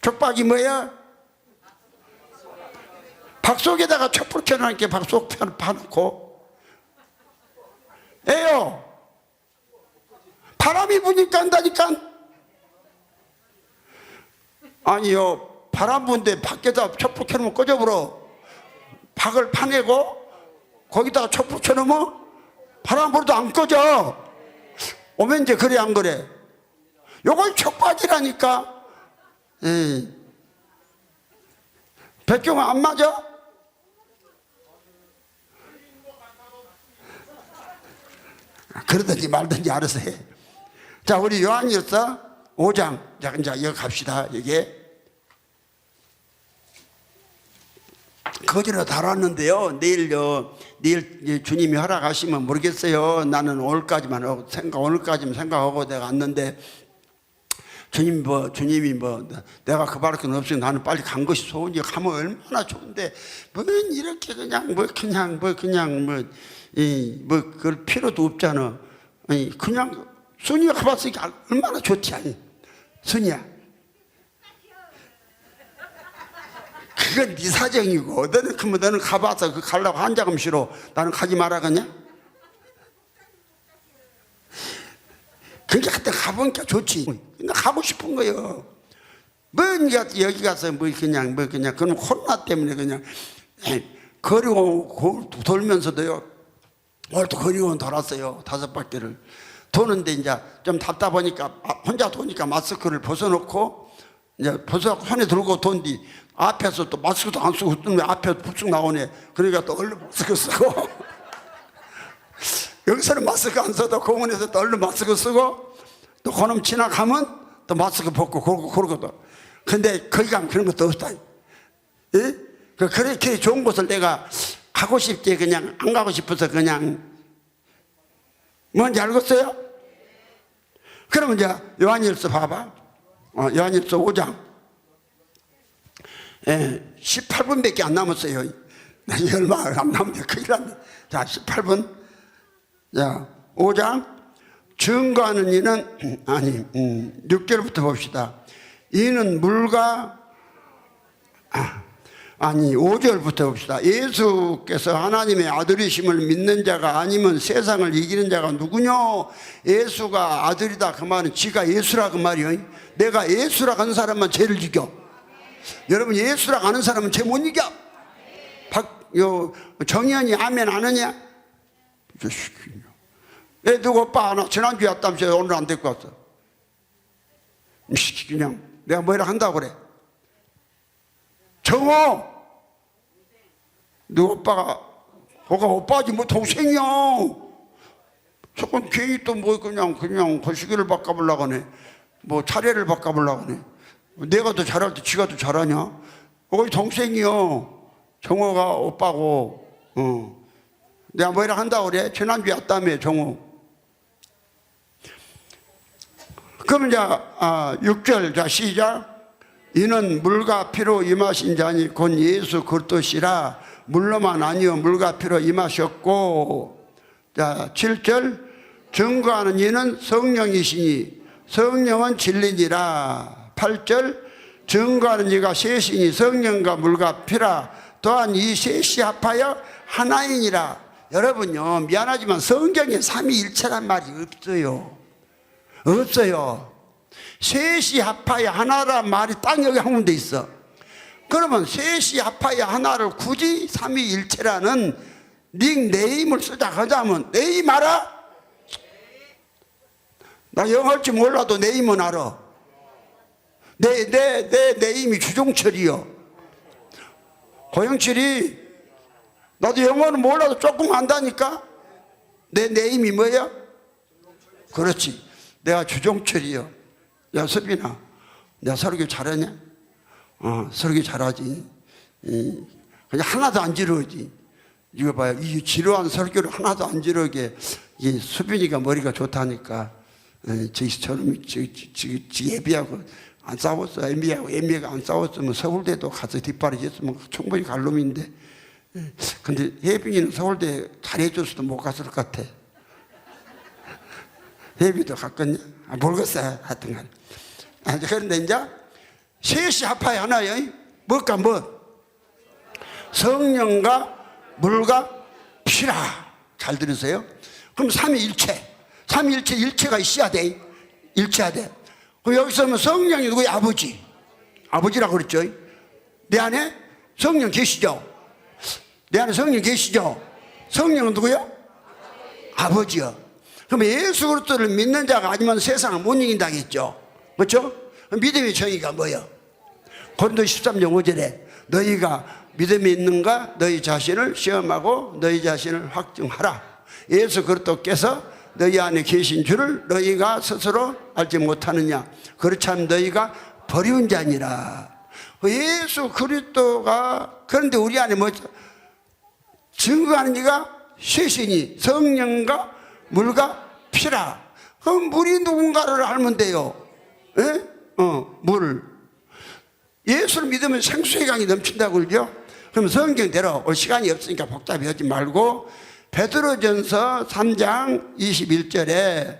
촉박이 뭐야? 박 속에다가 촛불 켜놓으니까 박 속 파놓고 에요. 바람이 부니까 한다니까. 아니요, 바람 부는데 밖에다 촛불 켜놓으면 꺼져버려. 박을 파내고 거기다가 촛불 켜놓으면 바람 불어도 안 꺼져. 오면 이제 그래 안 그래? 요걸 촉박이라니까. 백경아 안 맞아? 그러든지 말든지 알아서 해. 자, 우리 요한일서 5장. 자, 이제 여기 갑시다. 여기. 거기로 달았는데요. 내일 주님이 허락하시면 모르겠어요. 나는 오늘까지만 생각하고 내가 왔는데 주님이 내가 그 바람은 없으니 나는 빨리 간 것이 소원이 가면 얼마나 좋은데 이렇게 그럴 필요도 없잖아. 그냥 순이가 가봤으니까 얼마나 좋지 아니. 순이야, 그건 네 사정이고 너는 가봐서 그 가려고 한 자금 싫어. 나는 가지 말아겠냐? 그러니까 그때 가보니까 좋지. 나 가고 싶은 거예요. 여기 가서 그냥 그럼 코로나 때문에 그냥 거리고 돌면서도요. 오늘도 거리고 돌았어요. 5바퀴를 도는데 이제 좀 답답하니까 혼자 도니까 마스크를 벗어놓고 이제 손에 들고 돈뒤 앞에서 또 마스크도 안 쓰고 또 앞에 불쑥 나오네. 그러니까 또 얼른 마스크 쓰고 여기서는 마스크 안 써도 공원에서 또 얼른 마스크 쓰고 또 그놈 지나가면 또 마스크 벗고 그러거든. 근데 거기 가면 그런 것도 없다. 예? 그렇게 좋은 곳을 내가 가고 싶지 그냥 안 가고 싶어서 그냥 뭔지 알겠어요? 그러면 이제 요한일서 봐봐. 요한일서 5장 18분밖에 안 남았어요. 얼마 안 남았네. 큰일 났네. 자, 18분. 자, 5장 증거하는 이는 6절부터 봅시다. 이는 물과 5절부터 봅시다. 예수께서 하나님의 아들이심을 믿는 자가 아니면 세상을 이기는 자가 누구냐? 예수가 아들이다 그 말은 지가 예수라 그 말이요. 내가 예수라 하는 사람만 죄를 이겨. 여러분 예수라 하는 사람은 죄 못 이겨. 정현이 아멘 안 하냐? 애 누구 오빠 하나 지난주에 왔다면서 오늘 안 데리고 왔어. 그냥 내가 뭐라 한다고 그래. 정호, 너 오빠가 오빠지 뭐 동생이야. 저건 괜히 또 그냥 거시기를 바꿔보려고 하네. 차례를 바꿔보려고 하네. 내가 더 잘할 때 지가 더 잘하냐? 거기 동생이요. 정호가 오빠고. 내가 뭐라 한다고 그래. 지난주에 왔다며 정호. 그러면 이제 6절 자 시작. 이는 물과 피로 임하신 자니 곧 예수 그리스도시라. 물로만 아니요 물과 피로 임하셨고. 자 7절 증거하는 이는 성령이시니 성령은 진리니라. 8절 증거하는 이가 셋이니 성령과 물과 피라. 또한 이 셋이 합하여 하나이니라. 여러분요 미안하지만 성경에 삼위일체란 말이 없어요. 셋이 합하여 하나란 말이 딱 여기 한 군데 있어. 그러면 셋이 합하여 하나를 굳이 삼위일체라는 닉네임을 쓰자 하자면 네임 알아? 나 영어 할 줄 몰라도 네임은 알아. 내 네임이 주종철이요. 고영철이 나도 영어는 몰라도 조금 안다니까. 내 네임이 뭐야? 그렇지. 내가 주종철이요. 야 서빈아, 내가 설교 잘하냐? 설교 잘하지. 그냥 하나도 안 지루하지. 이거 봐요. 이 지루한 설교를 하나도 안 지루하게 이 수빈이가 머리가 좋다니까. 저처럼 예비하고 안 싸웠어. 애미가 안 싸웠으면 서울대도 가서 뒷바라지했으면 충분히 갈 놈인데. 근데 혜빈이는 서울대 잘해줬어도 못 갔을 것 같아. 혜빈이도 갔겠냐? 모르겠어. 하여튼 간에. 그런데 이제 셋이 합하여 하나요. 뭘까 뭐? 성령과 물과 피라. 잘 들으세요. 그럼 삼위일체. 삼위일체 일체가 있어야 돼. 일체야 돼. 그럼 여기서는 성령이 누구야? 아버지. 아버지라고 그랬죠. 내 안에 성령 계시죠? 내 안에 성령 계시죠? 성령은 누구요? 아버지요. 그럼 예수 그리스도를 믿는 자가 아니면 세상을 못 이긴다 했죠. 그렇죠? 믿음의 정의가 뭐예요? 고린도 13장 5절에 너희가 믿음이 있는가 너희 자신을 시험하고 너희 자신을 확증하라. 예수 그리스도께서 너희 안에 계신 줄을 너희가 스스로 알지 못하느냐. 그렇지 않으면 너희가 버리운 자니라. 예수 그리스도가 그런데 우리 안에 뭐 증거하는 이가 셋이니 성령과 물과 피라. 그럼 물이 누군가를 알면 돼요. 예? 물. 예수를 믿으면 생수의 강이 넘친다고 그러죠. 그럼 성경대로 올 시간이 없으니까 복잡히 하지 말고 베드로전서 3장 21절에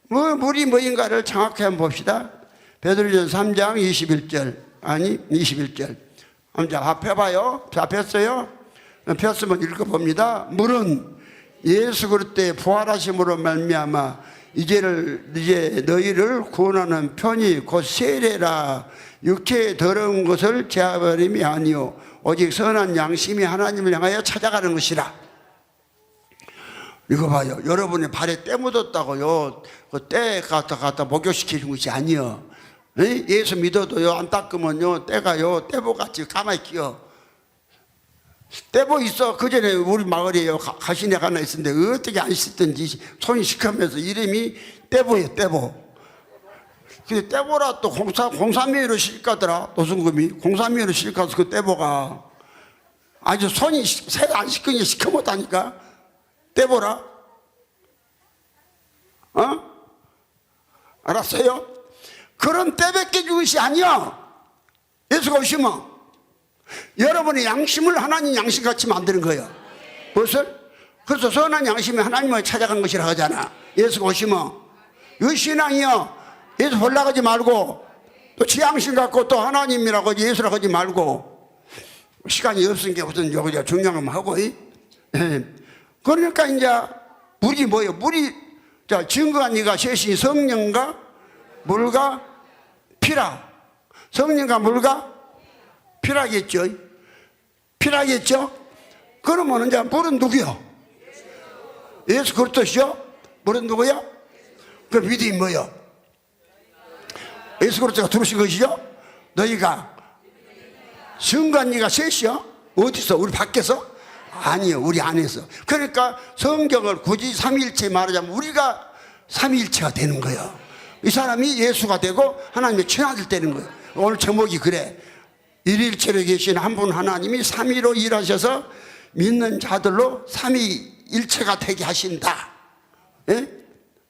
뭐 물이 뭐인가를 정확히 한번 봅시다. 베드로전서 3장 21절 아니 21절 한번 펴봐요. 자 폈어요? 폈으면 읽어봅니다. 물은 예수 그리스도의 부활하심으로 말미암아 이제 너희를 구원하는 편이 곧 세례라. 육체의 더러운 것을 제하버림이 아니요 오직 선한 양심이 하나님을 향하여 찾아가는 것이라. 이거 봐요. 여러분의 발에 때 묻었다고요. 그 때 갖다 목욕시키는 것이 아니요. 예수 믿어도요 안 닦으면요 때가요 떼보같이 가만히 끼어. 떼보 있어. 그 전에 우리 마을에요 가시네가 하나 있었는데 어떻게 안 씻든지 손이 시커면서 이름이 떼보예요. 떼보. 근데 떼보라 또 공사미로 실까더라. 노승금이 공사미로 실까서 그 떼보가 아주 손이 새가 안 씻으니 시커멓다니까. 떼보라. 알았어요? 그런 떼밖에 준 것이 아니야. 예수가 오시면 여러분의 양심을 하나님 양심같이 만드는 거예요. 무엇을? 그래서 선한 양심이 하나님을 찾아간 것이라 하잖아. 예수가 오시면 이 신앙이요 예수 보려고 하지 말고 또 지 양심 갖고 또 하나님이라고 예수라고 하지 말고 시간이 없으니까 무슨 여기가 중요한 거 하고. 그러니까 이제 물이 뭐예요? 물이 자 증거한 이가 셋이 성령과 물과 피라. 성령과 물과 피라겠죠. 피라겠죠. 그러면 이제 물은 누구요? 예수 그리스도시죠. 물은 누구요? 그 믿음이 뭐요? 예수 그리스도가 들어오신 것이죠. 너희가 증거한 이가 셋이요. 어디서? 우리 밖에서? 아니요, 우리 안에서. 그러니까 성경을 굳이 삼위일체 말하자면 우리가 삼위일체가 되는 거예요. 이 사람이 예수가 되고 하나님의 친아들 되는 거예요. 오늘 제목이 그래. 일일체로 계신 한 분 하나님이 삼위로 일하셔서 믿는 자들로 삼위일체가 되게 하신다. 예?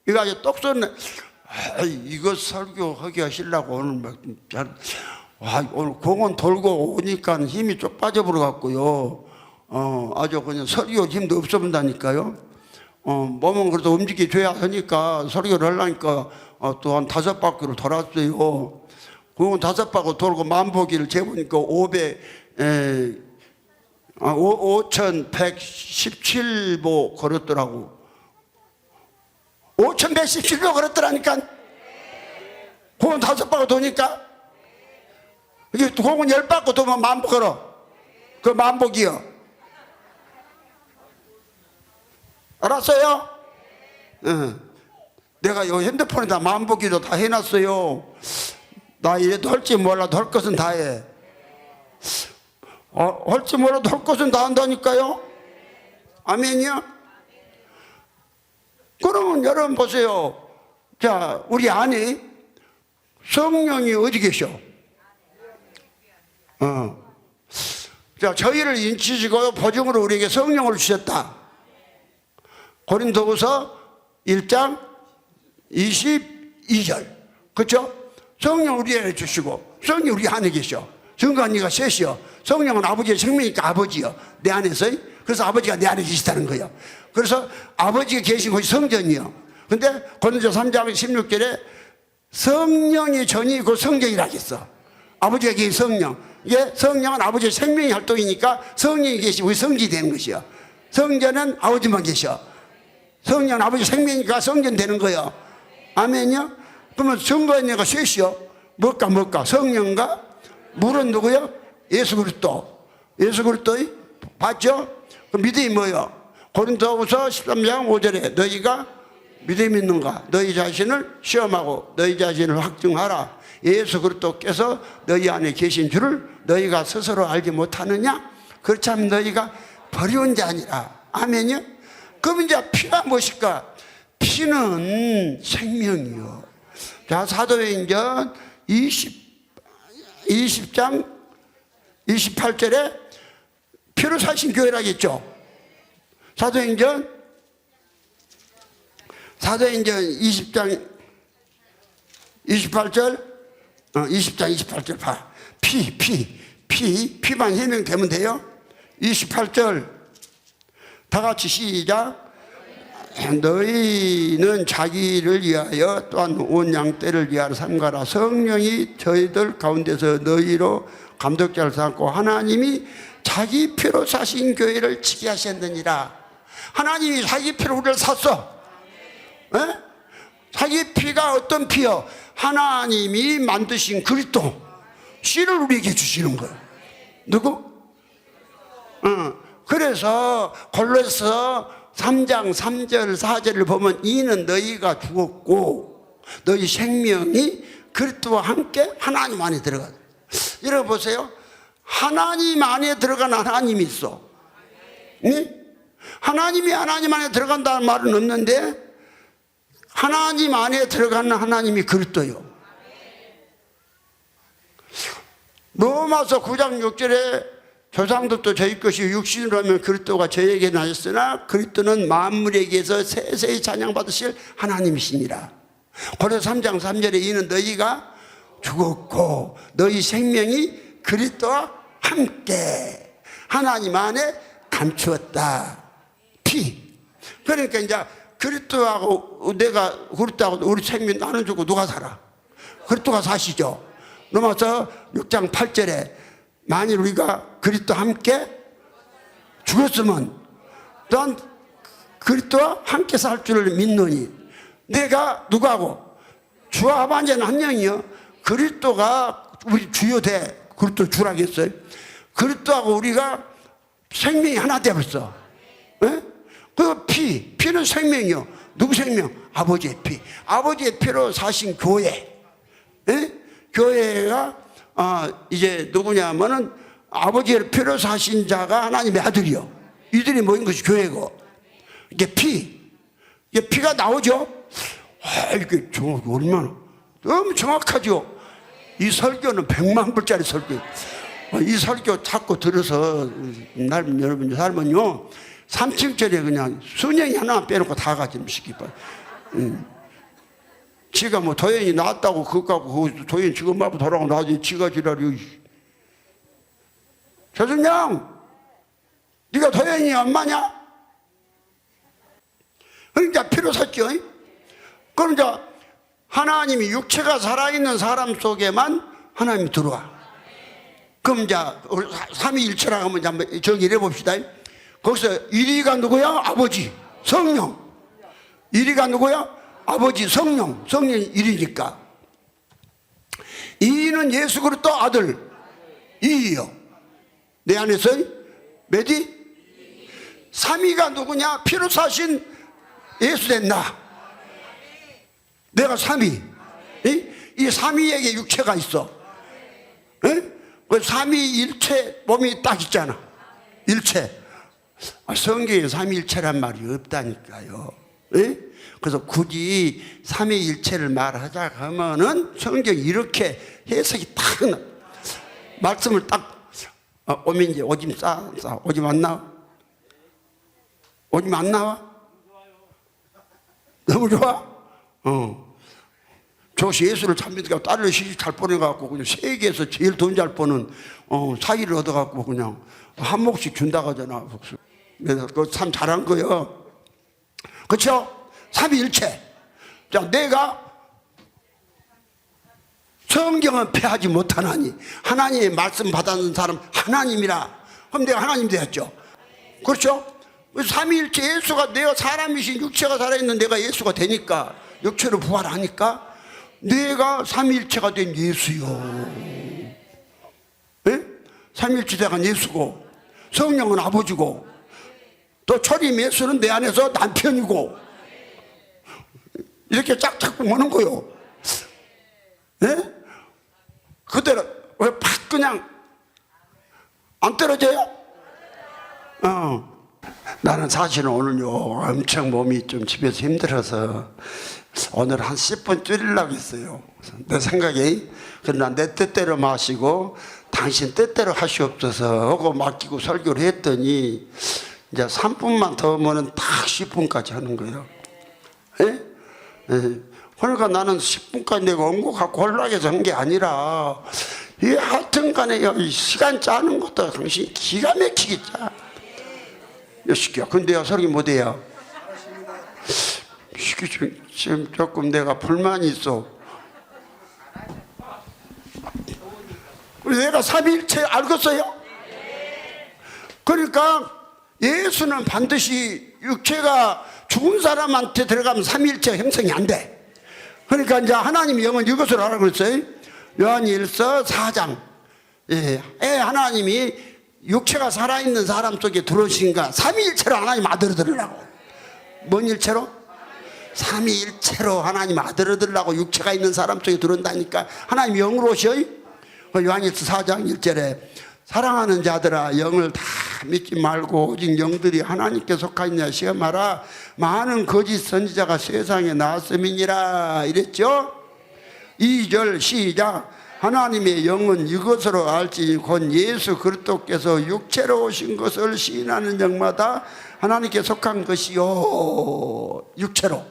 이거 아주 똑소리네. 이거 설교하기 하시려고 오늘 오늘 공원 돌고 오니까 힘이 쭉 빠져버려 갖고요. 아주 그냥 설교 힘도 없어 본다니까요. 몸은 그래도 움직여줘야 하니까 설교를 하려니까 또 한 5바퀴를 돌았어요. 그건 5바퀴 돌고 만보기를 재보니까 5,117보 걸었더라고. 5,117보 걸었더라니까. 공원 5바퀴 도니까. 이게 공원 10바퀴 도면 만보 걸어. 그 만보기요. 알았어요? 내가 요 핸드폰에다 만보기도 다 해놨어요. 나 이래도 할지 몰라도 할 것은 다 해. 할지 몰라도 할 것은 다 한다니까요. 아멘이요? 그러면 여러분 보세요. 자, 우리 안에 성령이 어디 계셔? 자, 저희를 인치시고 보증으로 우리에게 성령을 주셨다. 고린도후서 1장 22절. 그렇죠? 성령 우리에게 주시고 성령 우리 안에 계셔. 증거한 이가 셋이요. 성령은 아버지의 생명이니까 아버지요. 내 안에서. 그래서 아버지가 내 안에 계시다는 거예요. 그래서 아버지가 계신 곳이 성전이요. 근데 고린도서 3장 16절에 성령이 전이 그 성전이라 했어. 아버지가 계신 성령. 이게 성령은 아버지의 생명의 활동이니까 성령이 계시고 우리 성전이 되는 것이요. 성전은 아버지만 계셔. 성령은 아버지 생명이니까 성전 되는 거예요. 아멘요? 그러면 증거한 얘가 셋이요. 뭘까? 성령과 물은 누구요? 예수 그리스도. 예수 그리스도의 봤죠? 그 믿음이 뭐요? 고린도후서 13장 5절에 너희가 믿음이 있는가? 너희 자신을 시험하고 너희 자신을 확증하라. 예수 그리스도께서 너희 안에 계신 줄을 너희가 스스로 알지 못하느냐? 그렇지 않으면 너희가 버리운 자 아니라. 아멘요? 그럼 이제 피가 무엇일까? 피는 생명이요. 자, 사도행전 20장 28절에 피로 사신 교회라겠죠. 사도행전 20장 28절 20장 28절 봐. 피만 해명되면 돼요. 28절 다 같이 시작. 너희는 자기를 위하여 또한 온 양떼를 위하여 삼가라. 성령이 저희들 가운데서 너희로 감독자를 삼고 하나님이 자기 피로 사신 교회를 지게 하셨느니라. 하나님이 자기 피로 우리를 샀어. 에? 자기 피가 어떤 피요? 하나님이 만드신 그리스도 씨를 우리에게 주시는 거예요. 누구? 그래서 골로새 3장 3절 4절을 보면 이는 너희가 죽었고 너희 생명이 그리스도와 함께 하나님 안에 들어가. 여러분 보세요. 하나님 안에 들어간 하나님이 있어. 네? 하나님이 하나님 안에 들어간다는 말은 없는데 하나님 안에 들어가는 하나님이 그리스도요. 로마서 9장 6절에 조상들도 저희 것이 육신으로 하면 그리스도가 저에게 나셨으나 그리스도는 만물에게서 세세히 찬양받으실 하나님이시니라. 고린도서 3장 3절에 이는 너희가 죽었고 너희 생명이 그리스도와 함께 하나님 안에 감추었다. 피. 그러니까 이제 그리스도하고 내가 그리스도하고 우리 생명 나는 죽고 누가 살아? 그리스도가 사시죠. 로마서 6장 8절에 만일 우리가 그리스도와 함께 죽었으면 또한 그리스도와 함께 살 줄을 믿노니. 내가 누구하고? 주와 아버지는 한 영이요. 그리스도가 우리 주요 돼. 그리스도 주라겠어요. 그리스도하고 우리가 생명이 하나 되었어. 그 피는 생명이요. 누구 생명? 아버지의 피. 아버지의 피로 사신 교회. 교회가 이제 누구냐면은 아버지의 피로 사신 자가 하나님의 아들이요. 이들이 모인 것이 교회고. 이게 이게 피가 나오죠. 이게 얼마나 너무 정확하죠. 이 설교는 100만 불짜리 설교. 이 설교 자꾸 들어서 여러분 살면요 3층짜리 그냥 순영이 하나 빼놓고 다 가지면 시키봐. 지가 뭐 도연이 나왔다고 그거 갖고 도연 지금 마음 돌아오고 나지 지가 지랄이. 조순영 네가 도연이 엄마냐? 그러니까 피로 샀죠. 그럼 이제 하나님이 육체가 살아있는 사람 속에만 하나님이 들어와. 그럼 이제 삼위일체라고 하면 한번 정의를 해봅시다. 거기서 1위가 누구야? 아버지 성령. 1위가 누구야? 아버지 성령. 성령이 1위니까 2위는 예수 그리스도 아들 2위요. 내 안에서 몇이? 3위가 누구냐? 피로 사신 예수 된다. 내가 3위. 이 3위에게 육체가 있어. 그 3위일체 몸이 딱 있잖아. 일체. 성경에 3위일체란 말이 없다니까요. 그래서 굳이 3위일체를 말하자 하면은 성경이 이렇게 해석이 딱 말씀을 딱 오면지 오줌 싸 오줌 안 나와? 오줌 안 나와? 너무 좋아? 저 예수를 참 믿으니까 딸을 시집 잘 보내갖고 그냥 세계에서 제일 돈 잘 버는 사위를 얻어갖고 그냥 한 몫씩 준다고 하잖아. 그래서 그거 참 잘한 거예요. 그렇죠? 삼위일체. 자, 내가 성경은 패하지 못하나니 하나님의 말씀 받았는 사람 하나님이라. 그럼 내가 하나님 되었죠. 그렇죠? 삼위일체 예수가 내가 사람이신 육체가 살아있는 내가 예수가 되니까 육체로 부활하니까 내가 삼위일체가 된 예수요. 예? 삼위일체가 예수고 성령은 아버지고 또 초림 예수는 내 안에서 남편이고 이렇게 짝짝 보는 거요. 예? 그대로 왜 팍 그냥 안 떨어져요? 나는 사실은 오늘요 엄청 몸이 좀 집에서 힘들어서 오늘 한 10분 줄이려고 했어요. 내 생각에. 그러나 내 뜻대로 마시고 당신 뜻대로 하시옵소서 하고 맡기고 설교를 했더니 이제 3분만 더 하면 딱 10분까지 하는 거예요. 예? 예. 그러니까 나는 10분까지 내가 원고 갖고 하려고 해서 한 게 아니라 이 하여튼 간에 시간 짜는 것도 당신이 기가 막히게 짜. 몇 시기야? 근데 내가 설교 못해요. 지금 조금 내가 불만이 있어. 내가 삼위일체 알겠어요? 그러니까 예수는 반드시 육체가 죽은 사람한테 들어가면 삼위일체가 형성이 안 돼. 그러니까 이제 하나님의 영은 이것을 하라고 그랬어요. 요한일서 4장. 하나님이 육체가 살아있는 사람 속에 들어오신가 삼위일체로 하나님 아들을 들으려고. 뭔 일체로? 삼위일체로 하나님 아들을 들으려고 육체가 있는 사람 속에 들어온다니까. 하나님 영으로 오셔요. 요한일서 4장 1절에 사랑하는 자들아 영을 다 믿지 말고 오직 영들이 하나님께 속하였냐 시험하라. 많은 거짓 선지자가 세상에 나왔음이니라 이랬죠. 2절 시작. 하나님의 영은 이것으로 알지 곧 예수 그리스도께서 육체로 오신 것을 시인하는 영마다 하나님께 속한 것이요. 육체로.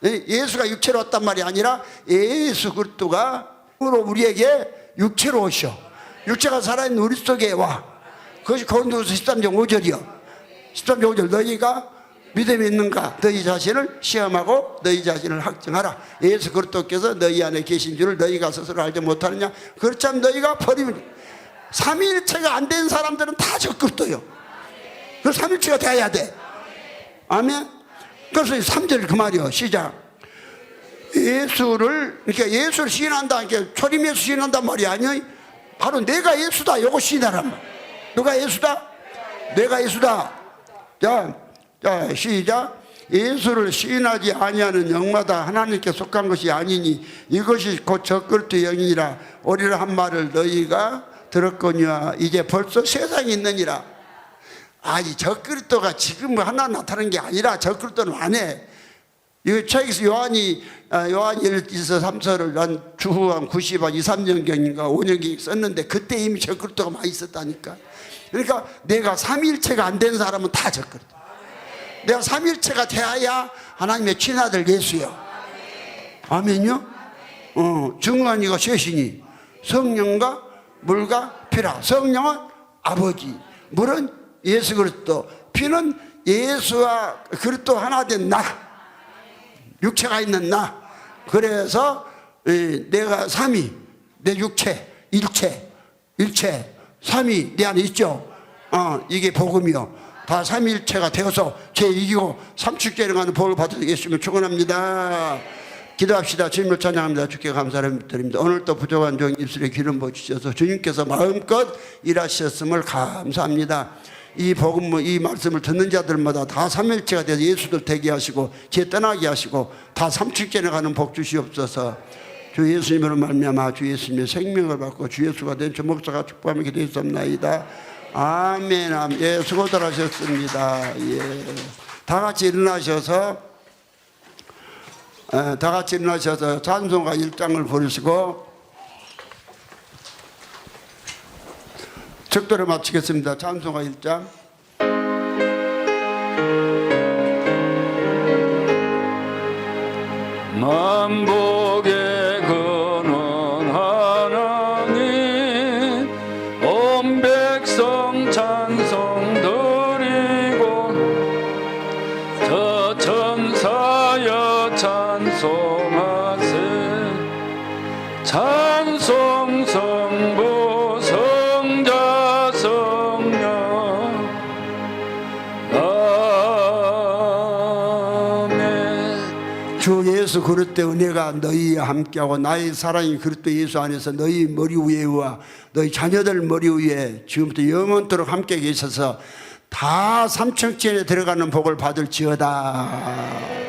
예수가 육체로 왔단 말이 아니라 예수 그리스도가 우리에게 육체로 오셔. 육체가 살아있는 우리 속에 와. 그것이 고린도후서 13장 5절이요 13장 5절 너희가 믿음이 있는가 너희 자신을 시험하고 너희 자신을 확증하라. 예수 그리스도께서 너희 안에 계신 줄을 너희가 스스로 알지 못하느냐. 그렇지 않으면 너희가 버리면. 삼위일체가 안 된 사람들은 다 적그리스도요. 그 삼위일체가 돼야 돼. 아멘. 그래서 3절 그 말이요 시작. 예수를 그러니까 예수를 시인한다. 그러니까 초림 예수 시인한단 말이 아니에요. 바로 내가 예수다. 요거 시인하란 말. 누가 예수다? 내가 예수다. 자 시작. 예수를 시인하지 아니하는 영마다 하나님께 속한 것이 아니니 이것이 곧 적그리스도 영이니라. 오리라 한 말을 너희가 들었거니와 이제 벌써 세상에 있느니라. 아니 적그리스도가 지금 하나 나타나는 게 아니라 적그리스도는 안 해. 이 책에서 요한일서 3서를 한 주후 한 90한 2, 3년경인가 5년경 썼는데 그때 이미 적그리스도가 많이 있었다니까. 그러니까 내가 삼위일체가 안 된 사람은 다 적그리스도. 내가 삼위일체가 돼야 하나님의 친아들 예수요. 아멘요? 증언 이거 셋이니 성령과 물과 피라. 성령은 아버지, 물은 예수 그리스도, 피는 예수와 그리스도 하나 된 나. 육체가 있는 나. 그래서 내가 삼위, 내 육체, 일체, 삼위 내 안에 있죠. 이게 복음이요. 다 삼위일체가 되어서 죄 이기고 삼축제를 가는 복을 받으시겠으면 축원합니다. 기도합시다. 주님을 찬양합니다. 주께 감사를 드립니다. 오늘도 부족한 종 입술에 기름 부으셔서 주님께서 마음껏 일하셨음을 감사합니다. 이 복음, 이 말씀을 듣는 자들마다 다 삼위일체가 돼서 예수들 되게 하시고 죄 떠나게 하시고 다 삼축제에 가는 복 주시옵소서. 주 예수님으로 말미암아 주 예수님의 생명을 받고 주 예수가 된 주 목사가 축복하며 기도했습나이다. 아멘. 아멘. 예, 수고들 하셨습니다. 예. 다 같이 일어나셔서 찬송가 1장을 부르시고 적도를 마치겠습니다. 찬송가 1장. 만복의 근원 하나님 온 백성 찬송 드리고 저 천사여 찬송하세 찬송 성부 성자 성령 아멘. 주 예수 그리스도의 은혜가 너희와 함께하고 나의 사랑이 그리스도 예수 안에서 너희 머리 위에와 너희 자녀들 머리 위에 지금부터 영원토록 함께 계셔서 다 삼층천에 들어가는 복을 받을지어다.